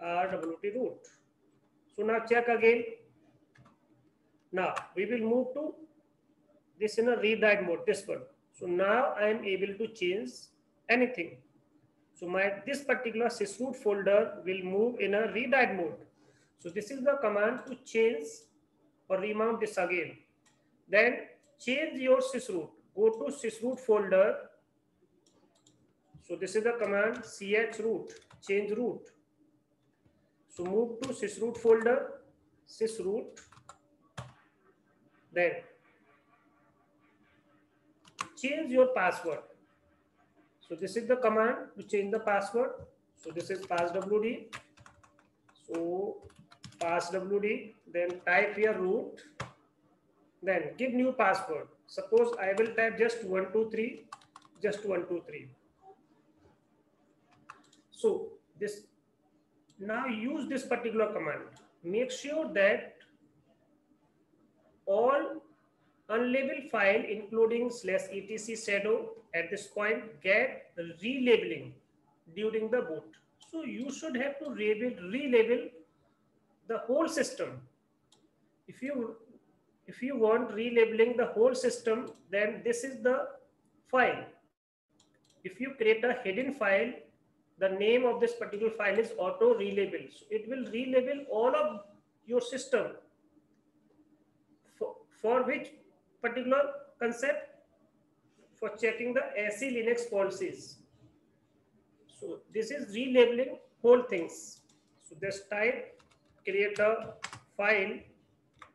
RWT root. So now check again. Now we will move to this in a read write mode, this one. So now I am able to change anything. So this particular sysroot folder will move in a read write mode. So this is the command to change or remount this again. Then change your sysroot. Go to sysroot folder. So this is the command chroot, change root. So move to sysroot folder, sysroot. Then change your password. So this is the command to change the password. So this is passwd. So passwd, then type here root, then give new password. Suppose I will type just 123, just 123. So this, now use this particular command. Make sure that all unlabeled file including /etc shadow at this point get relabeling during the boot. So you should have to relabel the whole system. If you want relabeling the whole system, then this is the file. If you create a hidden file, the name of this particular file is auto relabel. So it will relabel all of your system. For which particular concept? For checking the SE Linux policies. So this is relabeling whole things. So just type, create a file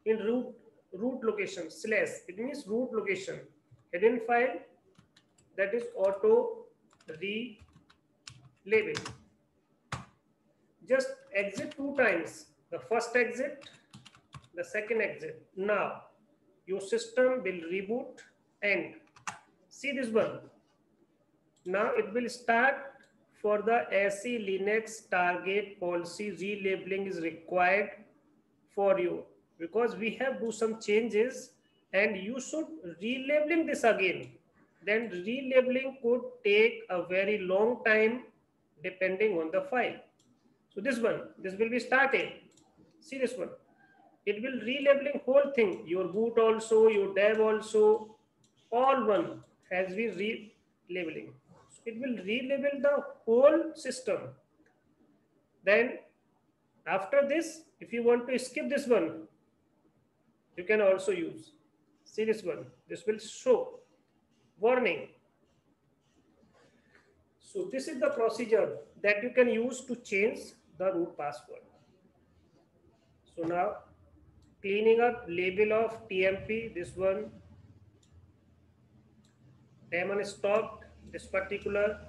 in root location / it means root location, hidden file, that is auto relabel. Just exit 2 times, the first exit, the second exit. Now your system will reboot and see this one. Now it will start. For the SE Linux target policy, relabeling is required for you because we have do some changes and you should relabeling this again. Then relabeling could take a very long time depending on the file. So this one, this will be started. See this one. It will relabeling whole thing. Your boot also, your dev also, all one has been relabeling. It will relabel the whole system. Then after this, if you want to skip this one, you can also use. See this one. This will show warning. So this is the procedure that you can use to change the root password. So now cleaning up label of TMP, this one. Daemon stopped this particular.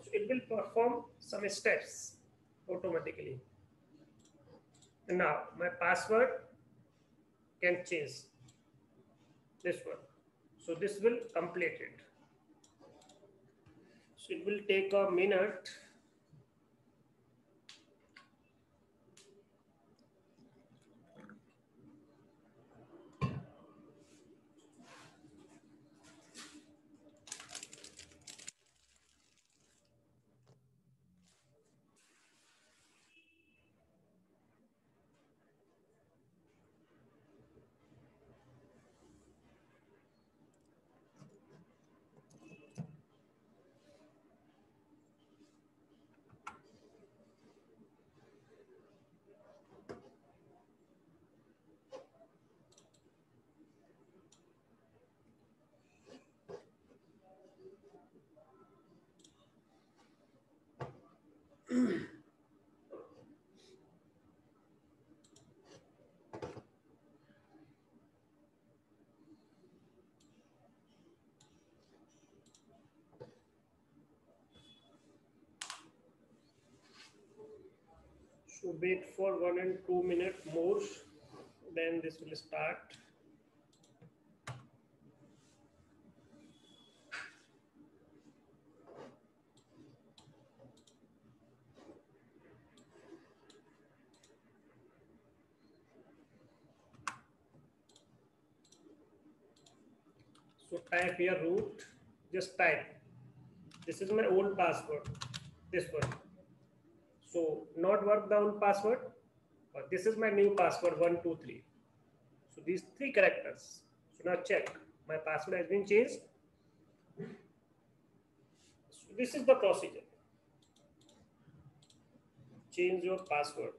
So it will perform some steps automatically. And now my password can change this one. So this will complete it. So it will take a minute. So wait for 1 and 2 minutes more, then this will start. So type here root, just type. This is my old password, this one. So not work the old password, but this is my new password 123. So these 3 characters. So now check, my password has been changed. So this is the procedure. Change your password.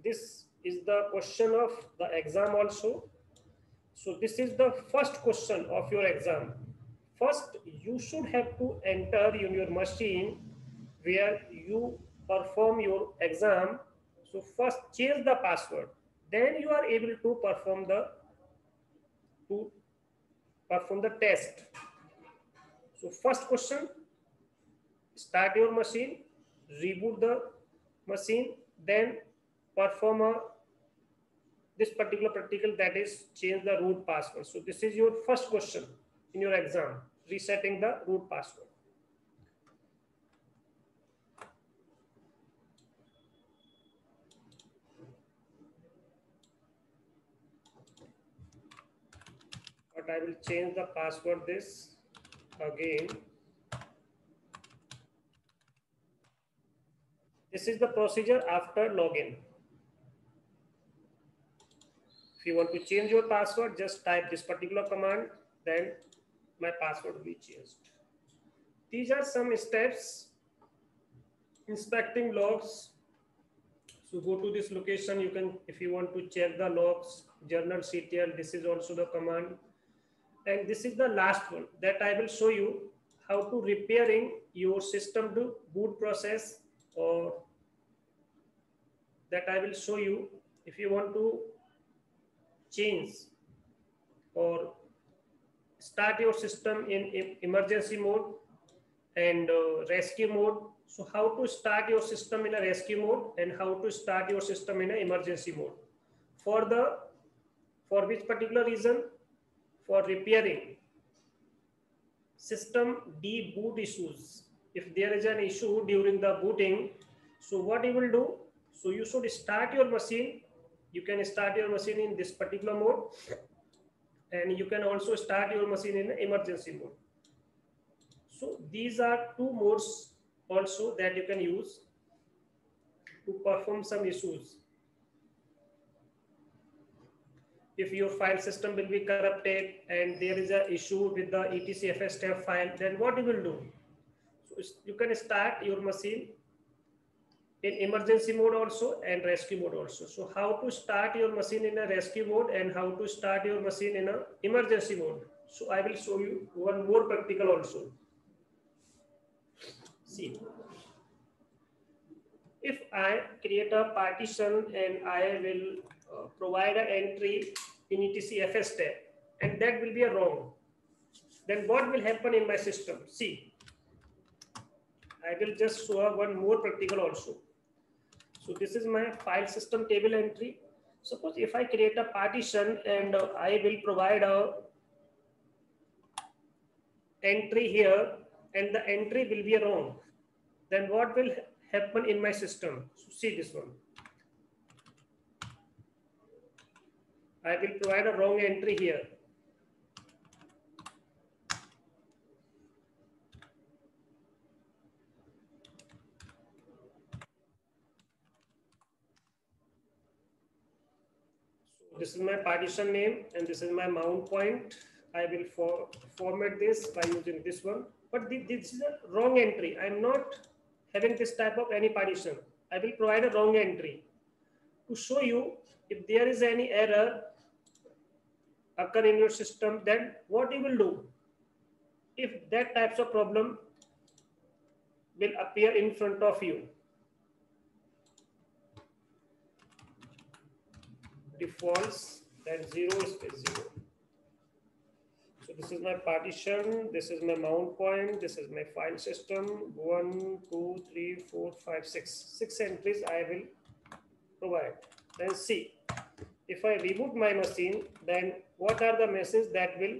This is the question of the exam also. So this is the first question of your exam. First, you should have to enter in your machine where you perform your exam. So first change the password. Then you are able to perform the test. So first question, start your machine, reboot the machine, then perform this particular practical, that is change the root password. So this is your first question in your exam, resetting the root password. But I will change the password this again. This is the procedure after login. If you want to change your password, just type this particular command, then my password will be changed. These are some steps. Inspecting logs. So go to this location. You can, if you want to check the logs, journalctl, this is also the command. And this is the last one that I will show you how to repairing your system to boot process, or that I will show you if you want to change or start your system in emergency mode and rescue mode. So how to start your system in a rescue mode and how to start your system in an emergency mode. For which particular reason? For repairing system deboot issues. If there is an issue during the booting, so what you will do? So you should start your machine. You can start your machine in this particular mode, and you can also start your machine in emergency mode. So these are 2 modes also that you can use to perform some issues. If your file system will be corrupted and there is an issue with the etcfs file, then what you will do? So you can start your machine in emergency mode also and rescue mode also. So how to start your machine in a rescue mode and how to start your machine in a emergency mode. So I will show you one more practical also. See, if I create a partition and I will provide an entry in etcfs tab and that will be a wrong, then what will happen in my system? See, I will just show one more practical also. So this is my file system table entry. Suppose if I create a partition and I will provide a entry here and the entry will be wrong, then what will happen in my system? So see this one. I will provide a wrong entry here. So this is my partition name and this is my mount point. I will format this by using this one. But this is a wrong entry. I'm not having this type of any partition. I will provide a wrong entry to show you if there is any error occur in your system, then what you will do? If that types of problem will appear in front of you, defaults, then 0 space 0. So this is my partition, this is my mount point, this is my file system. 1, 2, 3, 4, 5, 6. 6 entries I will provide. Then see, if I reboot my machine, then what are the messages that will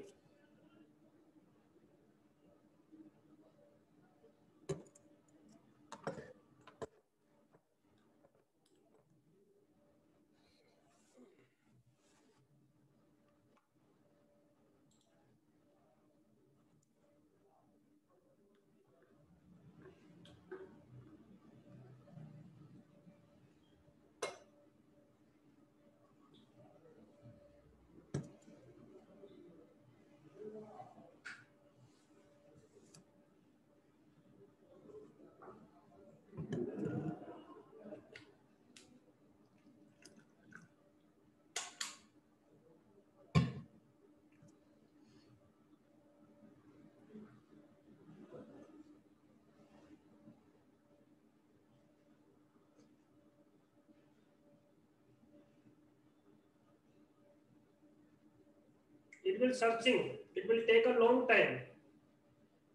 it will searching. It will take a long time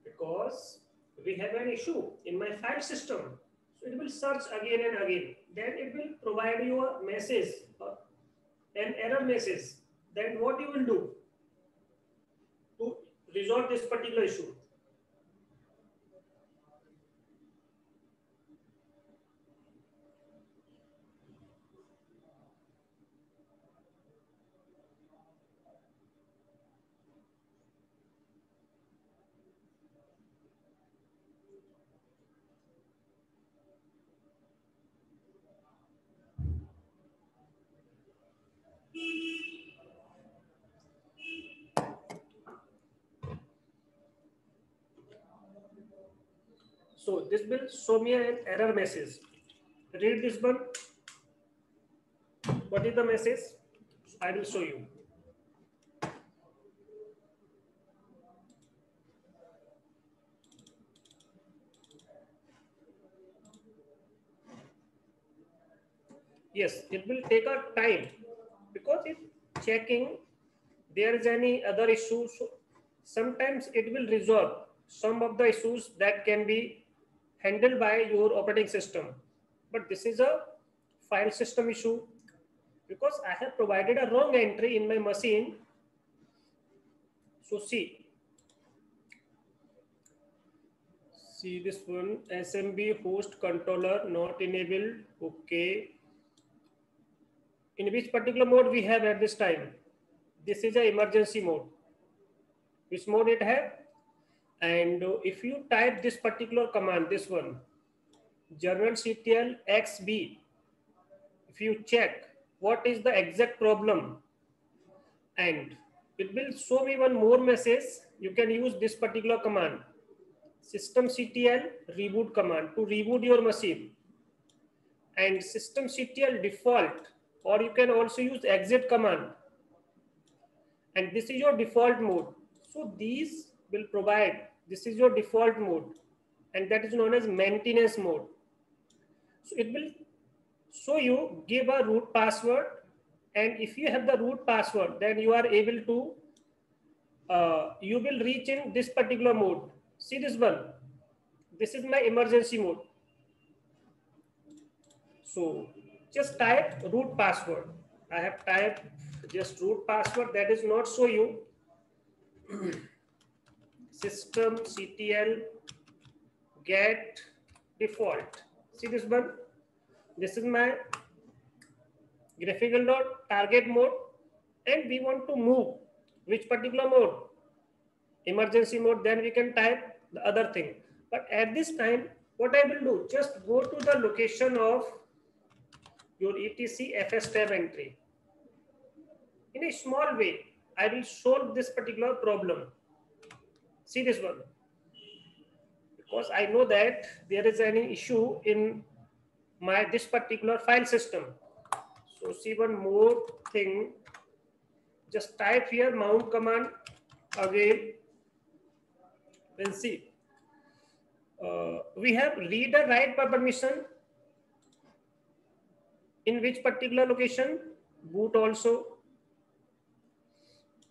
because we have an issue in my file system. So it will search again and again. Then it will provide you a message, an error message. Then what you will do to resolve this particular issue? So this will show me an error message. Read this one. What is the message? I will show you. Yes, it will take a time because it's checking there is any other issue. So sometimes it will resolve some of the issues that can be handled by your operating system. But this is a file system issue because I have provided a wrong entry in my machine. So see this one, SMB host controller not enabled. Okay. In which particular mode we have at this time? This is an emergency mode. Which mode it have? And if you type this particular command, this one, journalctl xb, if you check what is the exact problem, and it will show me one more message. You can use this particular command, systemctl reboot command, to reboot your machine, and systemctl default, or you can also use exit command, and this is your default mode. So these will provide, this is your default mode, and that is known as maintenance mode. So it will show you, give a root password, and if you have the root password, then you are able to you will reach in this particular mode. See this one, this is my emergency mode. So just type root password. I have typed just root password, that is not show you. Systemctl get default. See this one, this is my graphical dot target mode, and we want to move which particular mode? Emergency mode. Then we can type the other thing. But at this time, what I will do, just go to the location of your etc fs tab entry. In a small way, I will solve this particular problem. See this one, because I know that there is any issue in my this particular file system. So see one more thing, just type here mount command again, then see we have read or write by permission. In which particular location? Boot also.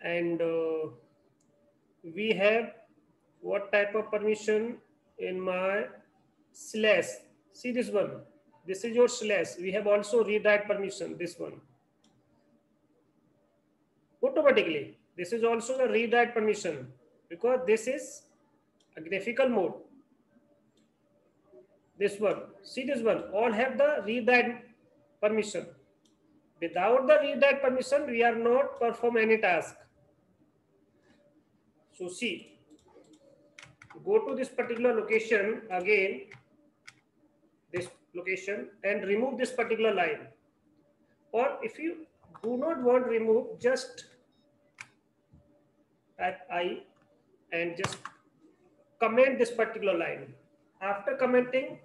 And we have what type of permission in my slash? See this one, This is your slash. We have also read-write permission, this one. Automatically, this is also the read-write permission because this is a graphical mode. This one, see this one, all have the read-write permission. Without the read-write permission, we are not perform any task. So see, go to this particular location again, this location, and remove this particular line. Or if you do not want remove, just type I and just comment this particular line. After commenting,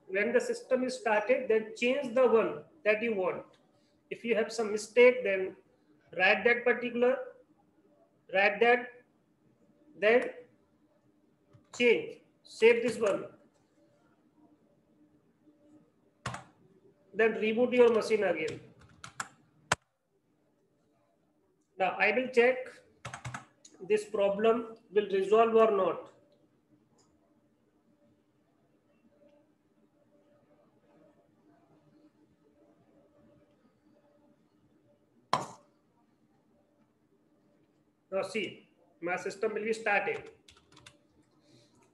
when the system is started, then change the one that you want. If you have some mistake, then write that particular, write that, then change, save this one. Then reboot your machine again. Now I will check this problem will resolve or not. Now see, my system will be started.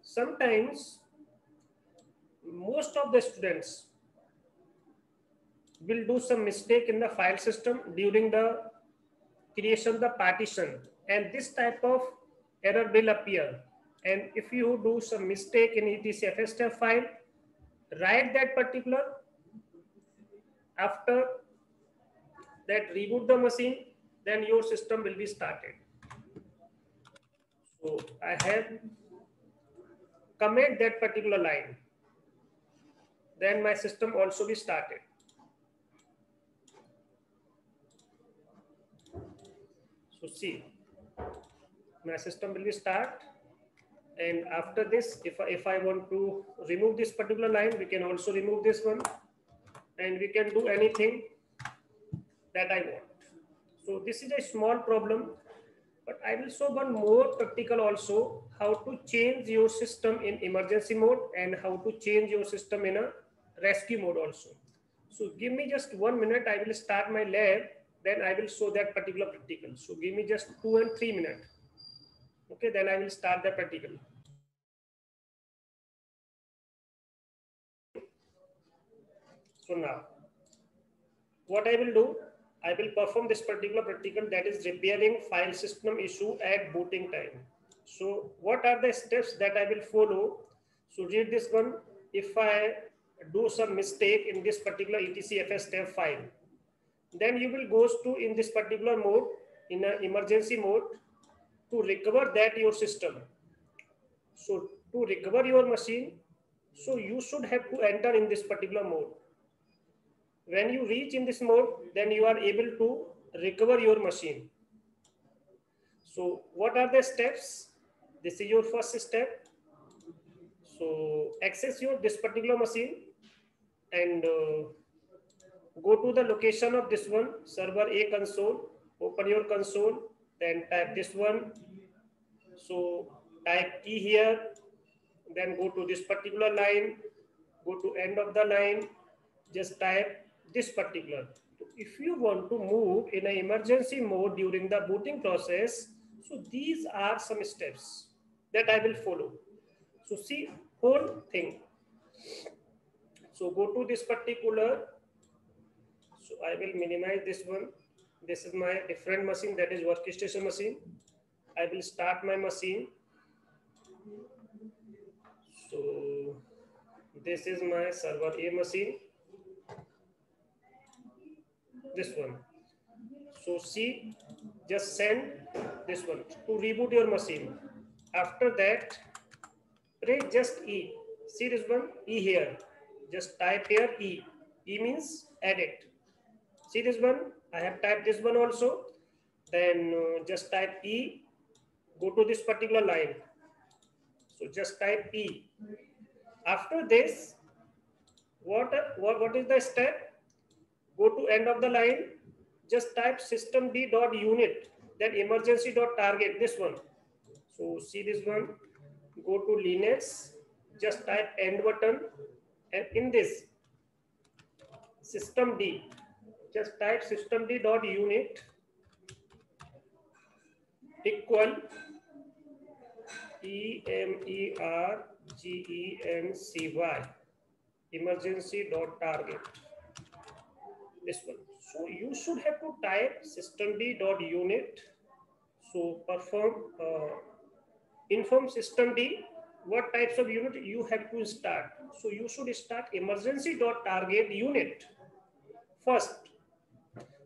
Sometimes most of the students will do some mistake in the file system during the creation of the partition, and this type of error will appear. And if you do some mistake in etcfstep file, write that particular, after that reboot the machine, then your system will be started. So I have comment that particular line, then my system also be started. So see, my system will be start, and after this, if I want to remove this particular line, we can also remove this one, and we can do anything that I want. So this is a small problem, but I will show one more practical also, how to change your system in emergency mode and how to change your system in a rescue mode also. So give me just 1 minute, I will start my lab, then I will show that particular practical. So give me just 2 and 3 minutes. Okay, then I will start the practical. So now, what I will do, I will perform this particular practical, that is repairing file system issue at booting time. So what are the steps that I will follow? So read this one. If I do some mistake in this particular etcfstep file, then you will go to in this particular mode, in an emergency mode, to recover that your system. So to recover your machine, so you should have to enter in this particular mode. When you reach in this mode, then you are able to recover your machine. So what are the steps? This is your first step. So access your this particular machine and go to the location of this one, server A console, open your console, then type this one. So type E here, then go to this particular line, go to end of the line, just type this particular. If you want to move in an emergency mode during the booting process, so these are some steps that I will follow. So see whole thing. So go to this particular, so I will minimize this one. This is my different machine, that is workstation machine. I will start my machine. So this is my server A machine, this one. So see, just send this one to reboot your machine. After that, press just E. See this one, E here. Just type here E. E means edit. See this one, I have typed this one also. Then just type E, go to this particular line. So just type E. After this, what is the step? Go to end of the line, just type systemd.unit, then emergency.target, this one. So see this one, go to Linux, just type end button, and in this, systemd. Just type systemd dot unit equal emergency emergency dot target. This one. So you should have to type systemd dot unit. So inform systemd what types of unit you have to start. So you should start emergency dot target unit first.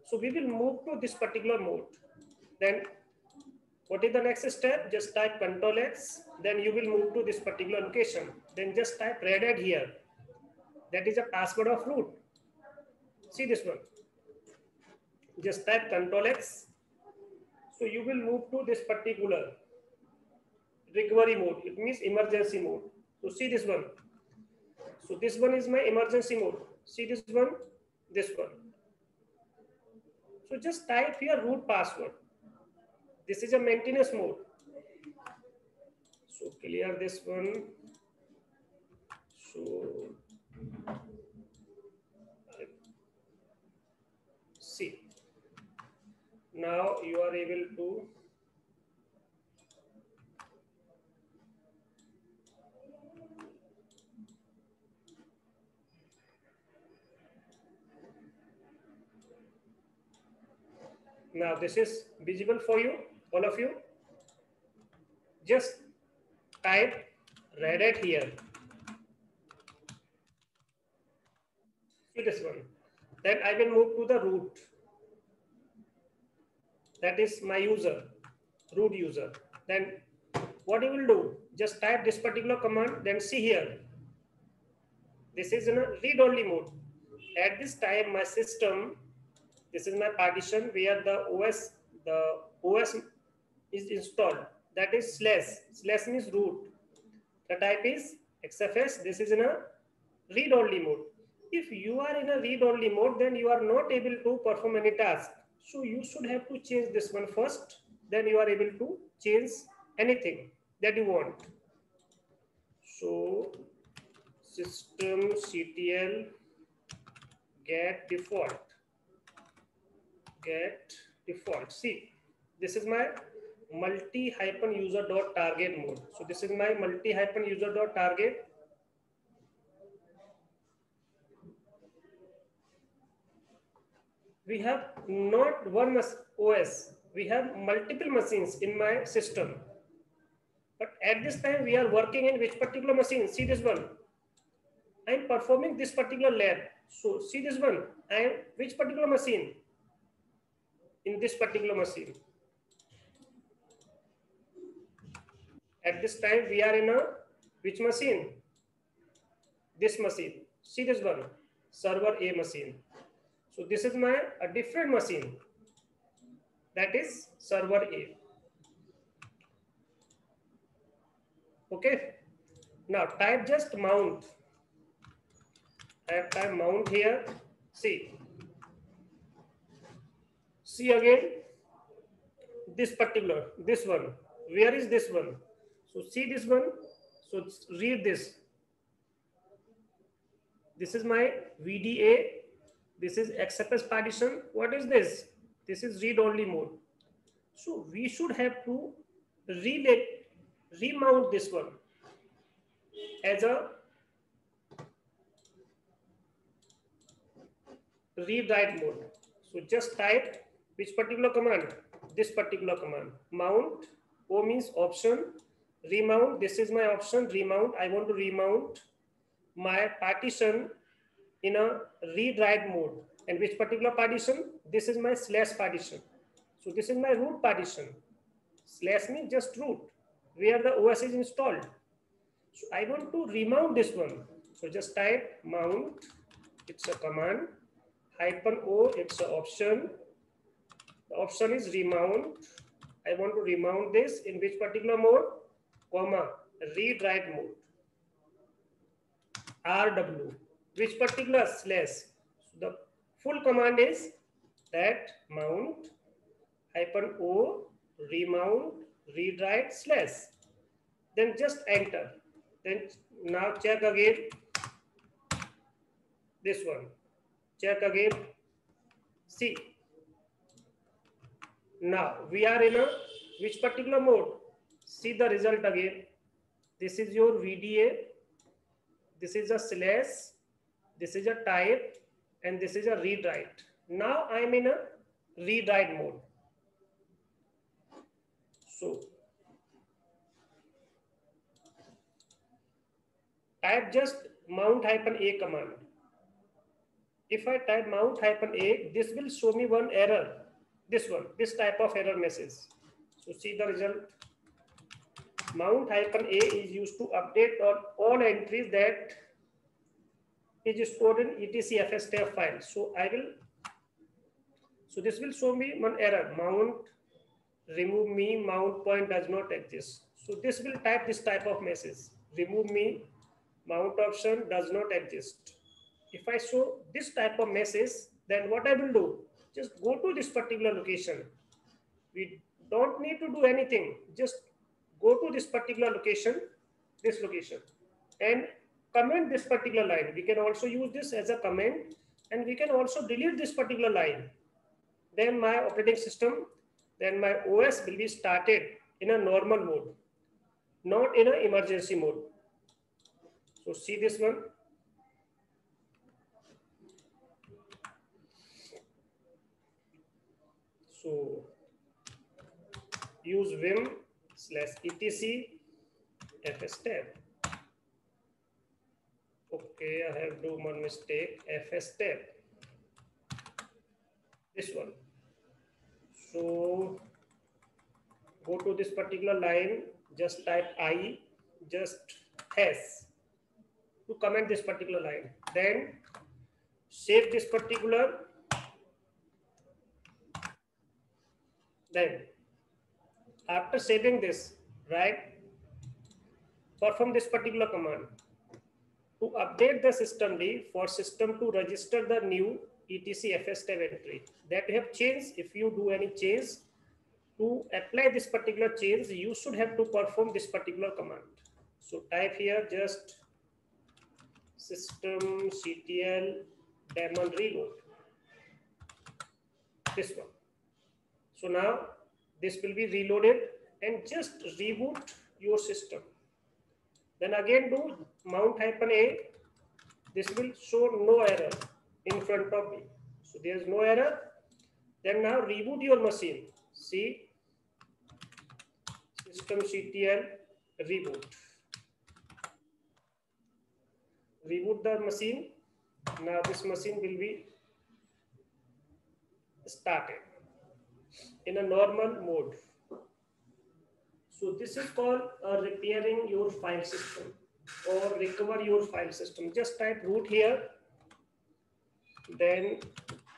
So we will move to this particular mode. Then what is the next step? Just type Control X. Then you will move to this particular location. Then just type red hat here. That is a password of root. See this one. Just type Control X. So you will move to this particular recovery mode. It means emergency mode. So see this one. So this one is my emergency mode. See this one, this one. So just type here root password. This is a maintenance mode. So clear this one. So see. Now you are able to now this is visible for you, all of you. Just type red hat here. See this one. Then I will move to the root. That is my user, root user. Then what you will do? Just type this particular command. Then see here. This is in a read-only mode. At this time, my system, this is my partition where the OS is installed. That is slash. Slash means root. The type is XFS. This is in a read-only mode. If you are in a read-only mode, then you are not able to perform any task. So you should have to change this one first. Then you are able to change anything that you want. So systemctl get default. See, this is my multi-user.target mode. So this is my multi-user.target. We have not one OS. We have multiple machines in my system. But at this time, we are working in which particular machine? See this one. I am performing this particular lab. So see this one. I am which particular machine? In this particular machine. At this time, we are in a which machine? This machine. See this one. Server A machine. So this is my a different machine. That is server A. Okay. Now type just mount. I have type mount here. See. See again. This particular, this one. Where is this one? So see this one. So read this. This is my VDA. This is XFS partition. What is this? This is read-only mode. So we should have to remount this one as a read-write mode. So just type which particular command? This particular command. Mount. O means option. Remount. This is my option. Remount. I want to remount my partition in a read-write mode. And which particular partition? This is my slash partition. So this is my root partition. Slash means just root, where the OS is installed. So I want to remount this one. So just type mount. It's a command. -O, it's an option. The option is remount. I want to remount this in which particular mode? Comma, read-write mode. RW. Which particular slash? So the full command is that mount -O remount read-write slash. Then just enter. Then now check again. This one. Check again. See, now we are in a which particular mode? See the result again. This is your VDA. This is a slash. This is a type, and this is a read write. Now I am in a read write mode. So type just mount-a command. If I type mount-a, this will show me one error. This type of error message. So see the result. Mount-a is used to update all entries that is stored in etc fstab file. So this will show me one error. Mount remove me, mount point does not exist. So this will type this type of message. Remove me, mount option does not exist. If I show this type of message, then what I will do? Just go to this particular location. We don't need to do anything. Just go to this particular location, and comment this particular line. We can also use this as a comment, and we can also delete this particular line. Then my operating system, then my OS will be started in a normal mode, not in an emergency mode. So see this one. So use vim/etc fstab. Okay, I have done one mistake. fstab. This one. So go to this particular line. Just type I. Just has to comment this particular line. Then save this particular. Then after saving this, right, perform this particular command to update the systemd for system to register the new etc fstab entry that you have changed. If you do any change, to apply this particular change, you should have to perform this particular command. So type here just systemctl daemon reload. This one. So now this will be reloaded, and just reboot your system. Then again do mount-a. This will show no error in front of me. So there is no error. Then now reboot your machine. See systemctl reboot. Reboot the machine. Now this machine will be started in a normal mode. So this is called repairing your file system or recover your file system. Just type root here, then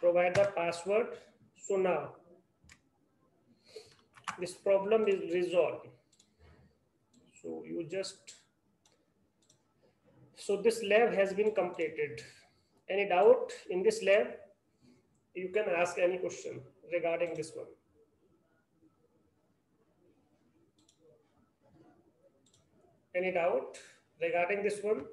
provide the password. So now this problem is resolved. So you just, so this lab has been completed. Any doubt in this lab? You can ask any question regarding this one. Any doubt regarding this one?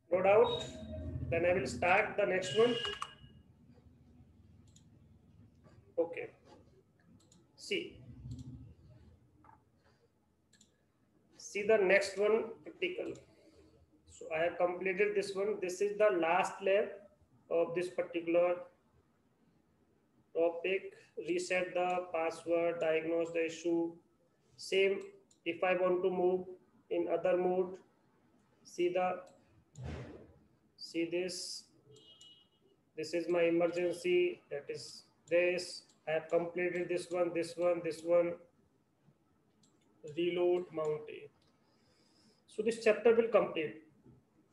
No doubt. Then I will start the next one. Okay. See the next one, critical. So I have completed this one. This is the last lab of this particular topic. Reset the password, diagnose the issue. Same if I want to move in other mode. See this. This is my emergency. That is this. I have completed this one. Reload mount-a. So this chapter will complete.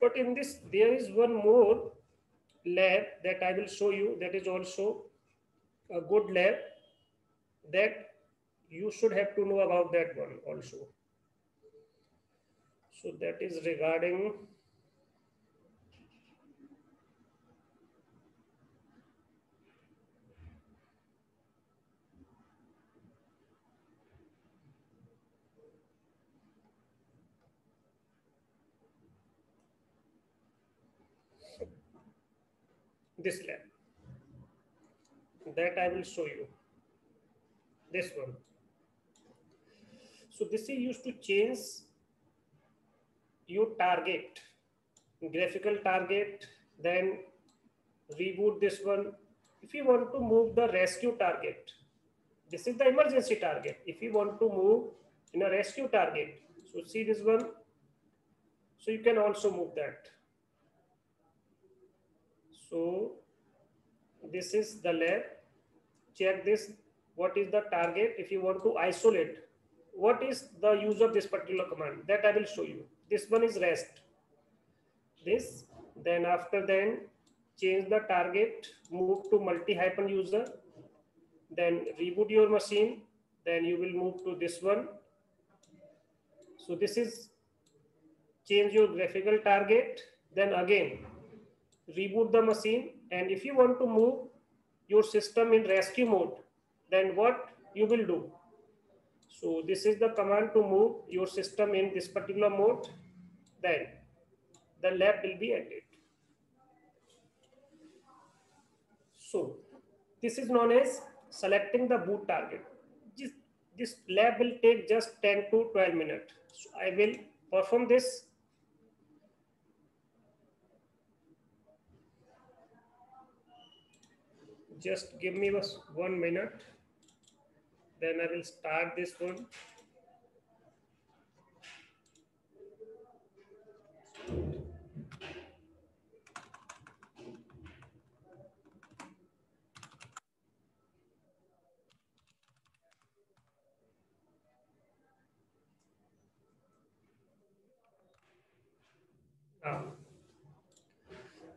But in this, there is one more lab that I will show you. That is also a good lab that you should have to know about that one also. So that is regarding this lab. That I will show you. This one. So this is used to change your target, graphical target, then reboot this one. If you want to move the rescue target, this is the emergency target. If you want to move in a rescue target, so see this one. So you can also move that. So this is the lab. Check this. What is the target? If you want to isolate, what is the use of this particular command? That I will show you. This one is rest. This. Then after then, change the target, move to multi-user, then reboot your machine, then you will move to this one. So this is change your graphical target, then again reboot the machine. And if you want to move your system in rescue mode, then what you will do? So this is the command to move your system in this particular mode, then the lab will be ended. So this is known as selecting the boot target. This lab will take just 10 to 12 minutes. So I will perform this. Just give me 1 minute. Then I will start this one. Now,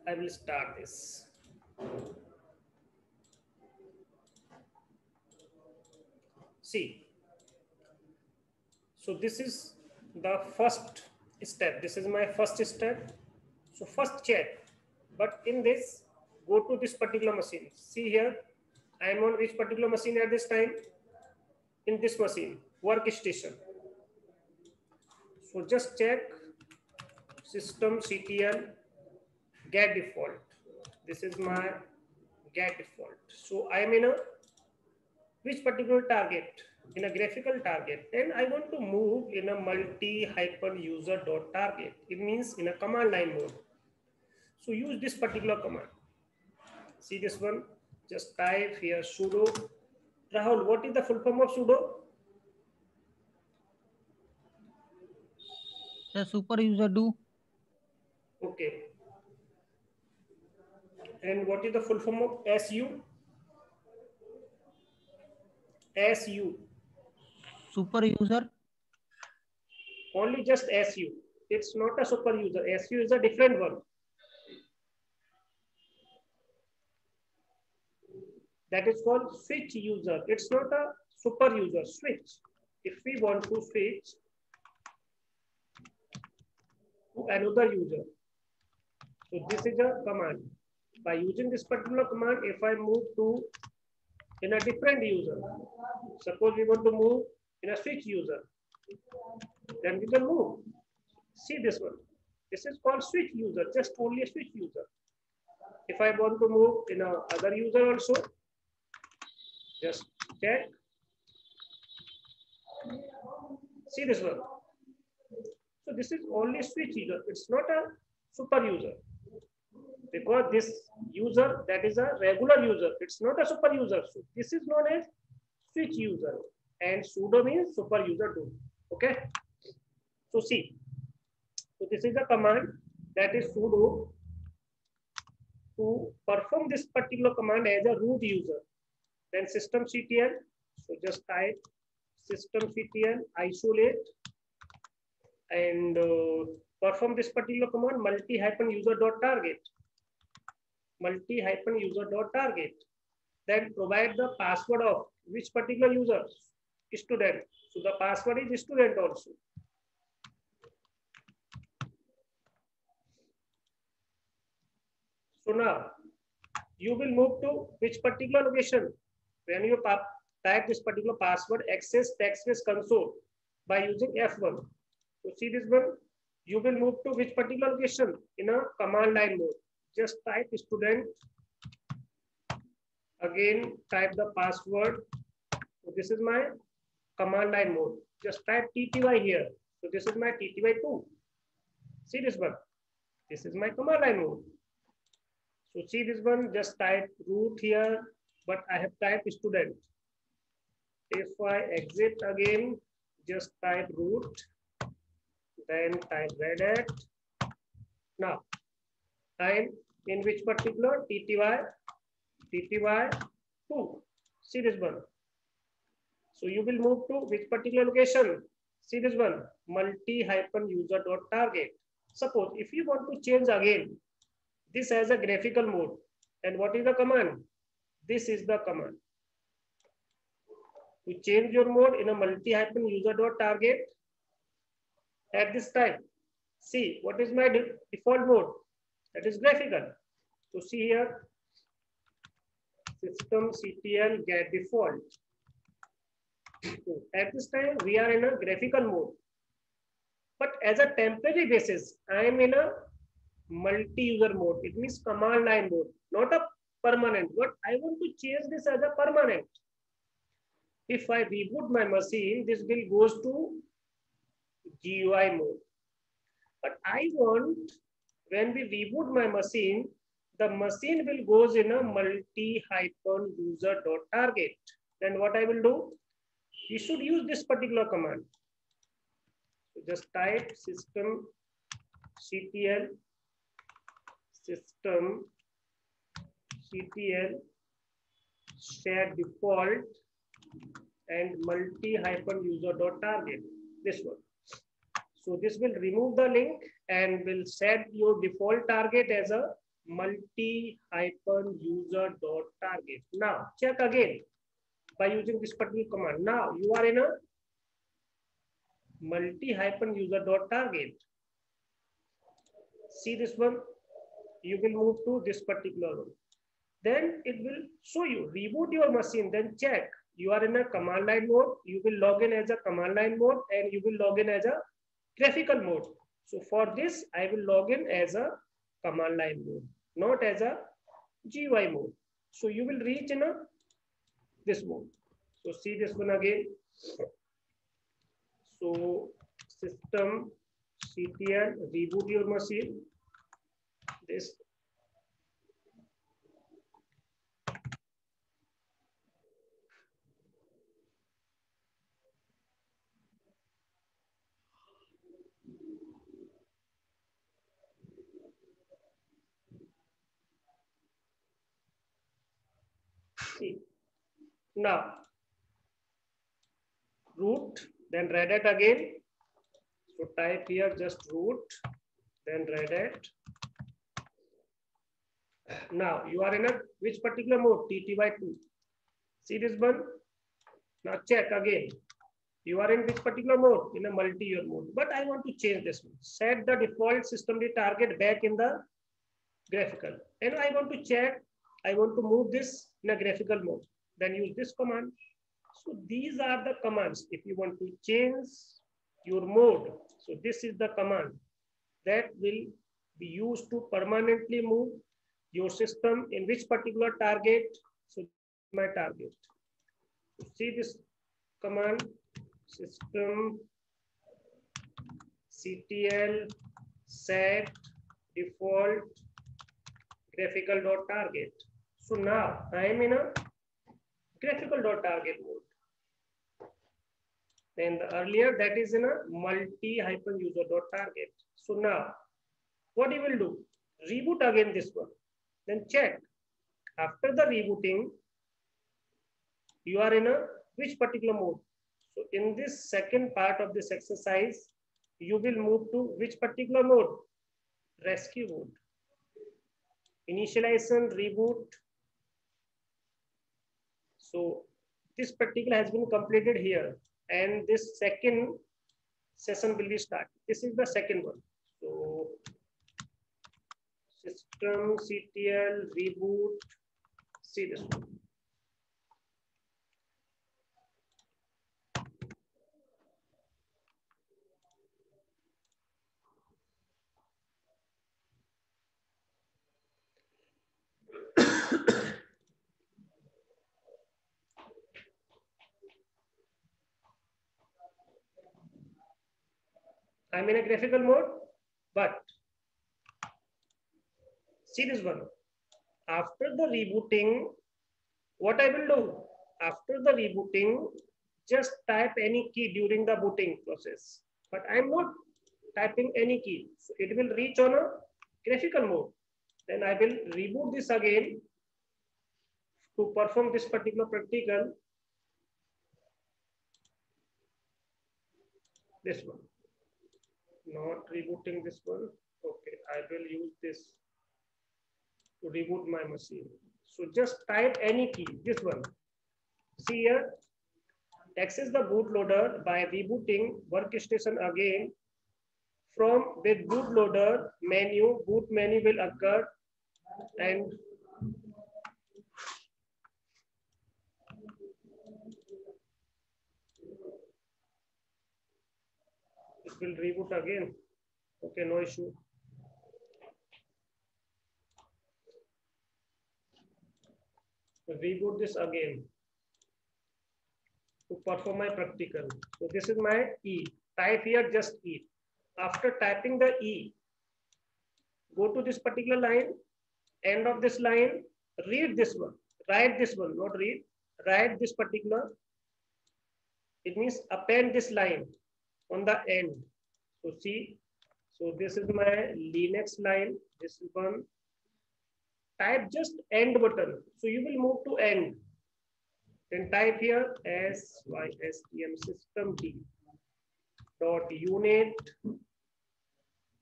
I will start this. See, so this is the first step. This is my first step. So first check, but in this, go to this particular machine. See here, I am on which particular machine at this time? In this machine, workstation. So just check systemctl get default. This is my get default. So I am in a which particular target? In a graphical target. And I want to move in a multi-user.target. It means in a command line mode. So use this particular command. See this one. Just type here sudo. Rahul, what is the full form of sudo? The super user do. Okay. And what is the full form of SU? SU. Super user. Only just SU. It's not a super user. SU is a different one. That is called switch user. It's not a super user. Switch. If we want to switch to another user, so this is a command. By using this particular command, if I move to in a different user, suppose we want to move in a switch user, then we can move. See this one. This is called switch user, just only a switch user. If I want to move in a other user also, just check. See this one. So this is only switch user. It's not a super user. Because this user, that is a regular user. It's not a super user. So this is known as switch user. And sudo means super user do. Okay. So see. So this is a command that is sudo to perform this particular command as a root user. Then systemctl. So just type systemctl isolate and perform this particular command multi-user.target. Multi-user.target. Then provide the password of which particular user? Student. So the password is student also. So now you will move to which particular location? When you type this particular password, access TextBase console by using F1. So see this one, you will move to which particular location? In a command line mode. Just type student Again, type the password. So this is my command line mode. Just type TTY here. So this is my TTY2. See this one. This is my command line mode. So see this one, just type root here, but I have typed student. If I exit again, just type root, then type red hat. Now, time in which particular TTY2. See this one. So you will move to which particular location? See this one, multi-user.target. Suppose if you want to change again this as a graphical mode, and what is the command? This is the command. To change your mode in a multi-user.target at this time. See, what is my default mode? That is graphical. So see here, systemctl get default. So at this time, we are in a graphical mode. But as a temporary basis, I am in a multi-user mode. It means command line mode, not a permanent. But I want to change this as a permanent. If I reboot my machine, this will goes to GUI mode. But I want, when we reboot my machine, the machine will goes in a multi-user.target. Then what I will do? You should use this particular command. So just type systemctl set default and multi-user.target. This one. So this will remove the link and will set your default target as a multi-user.target. Now check again by using this particular command. Now you are in a multi-user.target. See this one. You will move to this particular one. Then it will show you, reboot your machine, then check. You are in a command line mode. You will log in as a command line mode and you will log in as a graphical mode. So for this, I will log in as a command line mode, not as a GUI mode. So you will reach in a this mode. So see this one again. So systemctl reboot your machine. This see. Now root, then red hat again. So type here just root, then red hat. Now you are in a which particular mode? TTY2. See this one? Now check again. You are in which particular mode? In a multi-user mode. But I want to change this one. Set the default system target back in the graphical. And I want to check. I want to move this in a graphical mode. Then use this command. So these are the commands. If you want to change your mode, so this is the command that will be used to permanently move your system in which particular target. So my target. So see this command, systemctl set default graphical.target. So now I am in a graphical.target mode. Then the earlier that is in a multi-user.target. So now what you will do? Reboot again this one. Then check. After the rebooting, you are in a which particular mode? So in this second part of this exercise, you will move to which particular mode? Rescue mode. Initialization, reboot. So this particular has been completed here. And this second session will be started. This is the second one. So systemctl reboot. See this one. I'm in a graphical mode, but see this one. After the rebooting, what I will do? After the rebooting, just type any key during the booting process. But I'm not typing any key. So it will reach on a graphical mode. Then I will reboot this again to perform this particular practical. This one. Not rebooting this one. Okay, I will use this to reboot my machine. So just type any key, this one. See here, access the bootloader by rebooting workstation again. From with bootloader menu, boot menu will occur and it will reboot again. Okay, no issue. Reboot this again to perform my practical. So this is my E. Type here just E. After typing the E, go to this particular line, end of this line, read this one, write this one, not read, write this particular. It means append this line on the end. So see, so this is my Linux line, this one. Type just end button. So you will move to end. Then type here system systemd dot unit.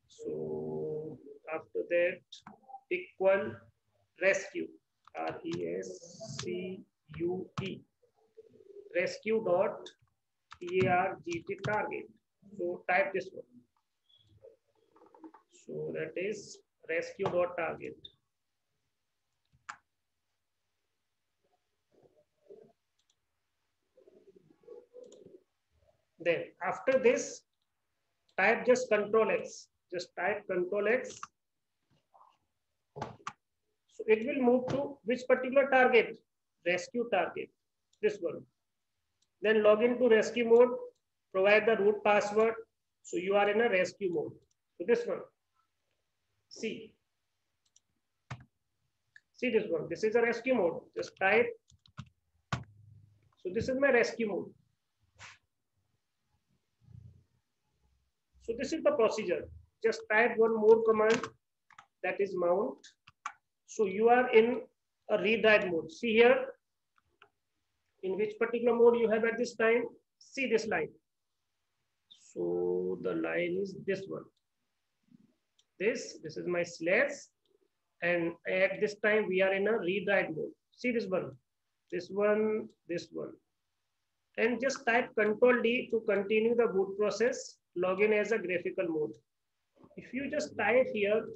So after that equal rescue RESCUE rescue dot target target. So type this one. So that is rescue dot target. Then after this, type just Control X. Just type Control X. So it will move to which particular target? Rescue target. This one. Then log into rescue mode. Provide the root password. So you are in a rescue mode. So this one. See. See this one. This is a rescue mode. Just type. So this is my rescue mode. So this is the procedure. Just type one more command, that is mount. So you are in a read-write mode. See here, in which particular mode you have at this time. See this line. So the line is this one. This is my slash. And at this time we are in a read-write mode. See this one, this one, this one. And just type Control D to continue the boot process. Log in as a graphical mode. If you just type here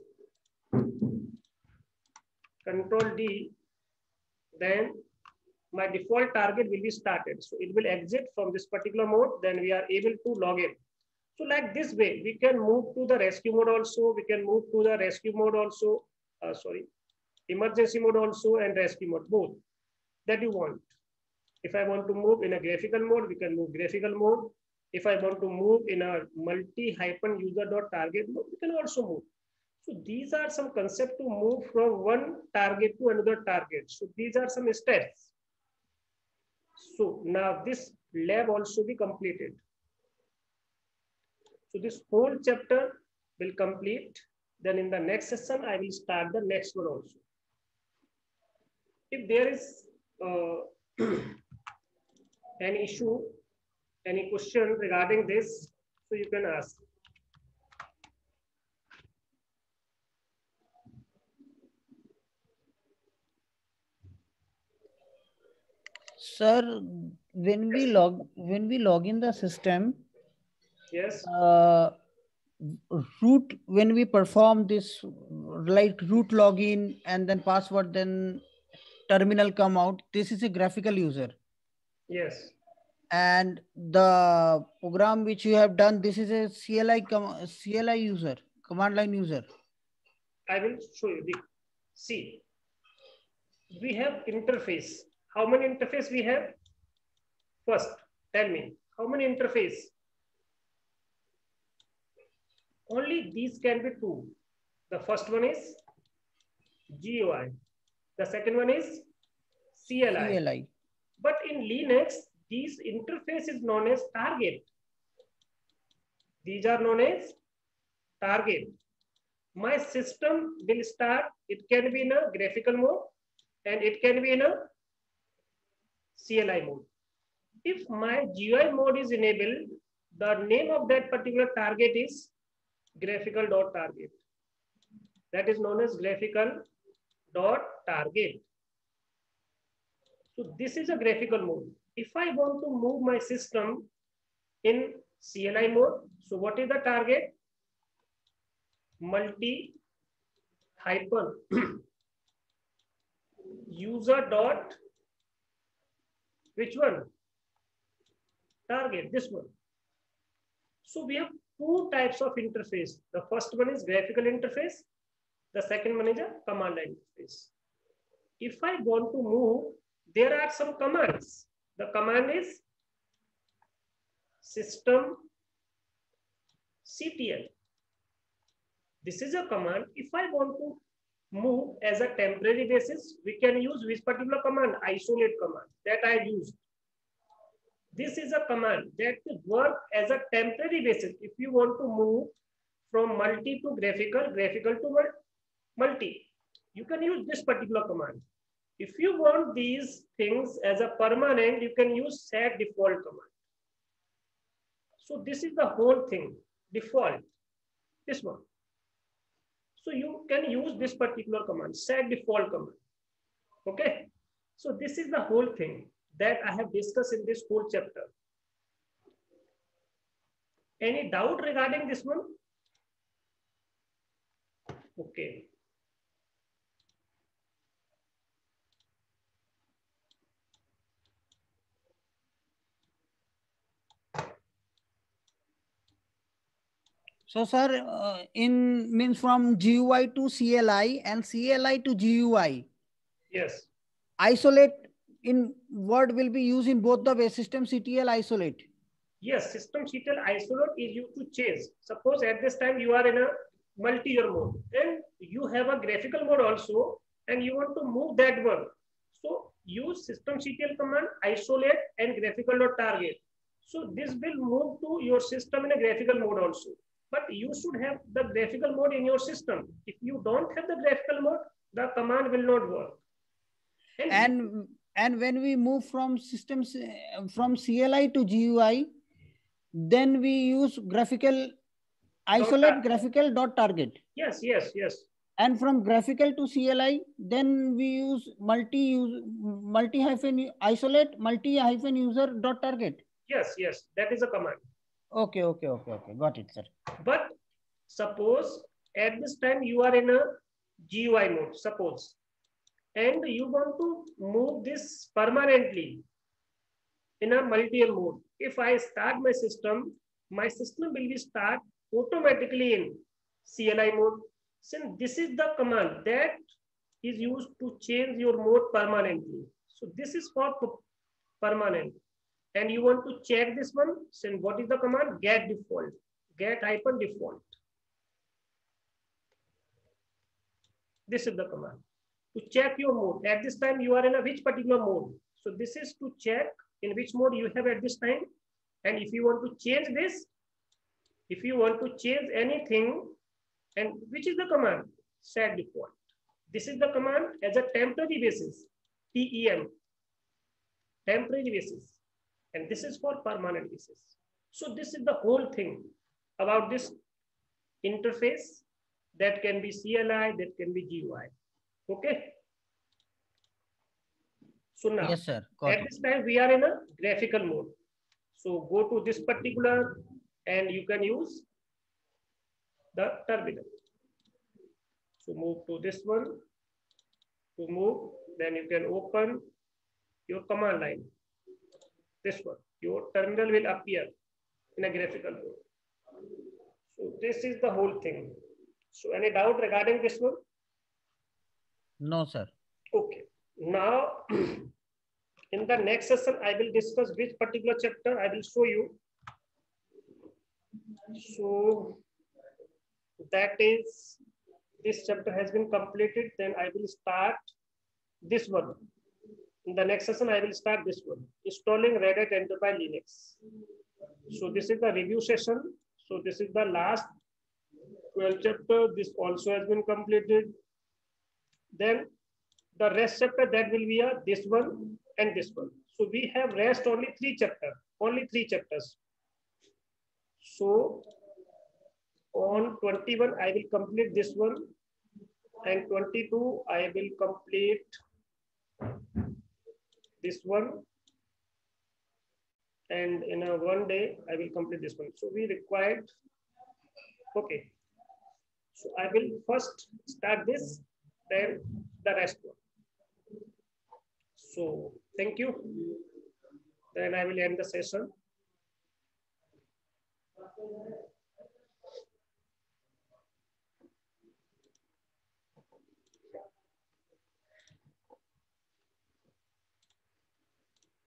Control D, then my default target will be started. So it will exit from this particular mode. Then we are able to log in. So like this way, we can move to the rescue mode also. We can move to the rescue mode also. Emergency mode also and rescue mode, both that you want. If I want to move in a graphical mode, we can move graphical mode. If I want to move in a multi-user.target mode, we can also move. So these are some concepts to move from one target to another target. So these are some steps. So now this lab also be completed. So this whole chapter will complete. Then in the next session, I will start the next one also. If there is an issue, any question regarding this, so you can ask. Sir, when we log in the system, Yes. Root, when we perform this like root login and then password, then terminal come out, this is a graphical user. Yes. And the program which you have done, this is a CLI user, command line user. I will show you. See, we have interface. How many interface we have? First, tell me, how many interface? Only these can be two. The first one is GUI. The second one is CLI. But in Linux, these interface is known as target. These are known as target. My system will start, it can be in a graphical mode and it can be in a CLI mode. If my GUI mode is enabled, the name of that particular target is graphical.target. That is known as graphical.target. So this is a graphical mode. If I want to move my system in CLI mode, so what is the target? Multi hyphen user dot which one? Target, this one. So we have two types of interface. The first one is graphical interface. The second one is a command line interface. If I want to move, there are some commands. The command is system CTL. This is a command. If I want to move as a temporary basis, we can use which particular command? Isolate command that I used. This is a command that works as a temporary basis. If you want to move from multi to graphical, graphical to multi, you can use this particular command. If you want these things as a permanent, you can use set default command. So this is the whole thing, default, this one. So you can use this particular command, set default command. Okay. So this is the whole thing that I have discussed in this whole chapter. Any doubt regarding this one? Okay. So, sir, in means from GUI to CLI and CLI to GUI. Yes. Isolate in word will be used in both the way. System CTL isolate. Yes, system CTL isolate is used to change. Suppose at this time you are in a multi-year mode and you have a graphical mode also and you want to move that one. So use system CTL command, isolate and graphical.target. So this will move to your system in a graphical mode also. But you should have the graphical mode in your system. If you don't have the graphical mode, the command will not work. And when we move from systems from CLI to GUI, then we use graphical isolate graphical.target. Yes. And from graphical to CLI, then we use multi hyphen isolate multi hyphen user.target. Yes, that is a command. Okay. Got it, sir. But suppose at this time you are in a GUI mode, suppose, and you want to move this permanently in a multi-year mode. If I start my system will be start automatically in CLI mode. Since this is the command that is used to change your mode permanently. So this is for permanent. And you want to check this one, then what is the command? Get default, get hyphen default. This is the command to check your mode. At this time, you are in a which particular mode. So this is to check in which mode you have at this time. And if you want to change this, if you want to change anything, and which is the command? Set default. This is the command as a temporary basis, TEM, temporary basis. And this is for permanent basis. So this is the whole thing about this interface that can be CLI, that can be GUI. Okay. So now, yes, sir. At this time, we are in a graphical mode. So go to this particular and you can use the terminal. So move to this one. To move, then you can open your command line. This one, your terminal will appear in a graphical mode. So this is the whole thing. So any doubt regarding this one? No, sir. Okay. Now, in the next session, I will discuss which particular chapter I will show you. So that is, this chapter has been completed, then I will start this one. In the next session, I will start this one, installing Red Hat Enterprise Linux. So this is the review session. So this is the last 12th chapter. This also has been completed. Then the rest chapter, that will be this one and this one. So we have rest only 3 chapters, only 3 chapters. So on 21, I will complete this one, and 22, I will complete this one, and in a one day, I will complete this one. So we required, okay. So I will first start this, then the rest one. So thank you. Then I will end the session.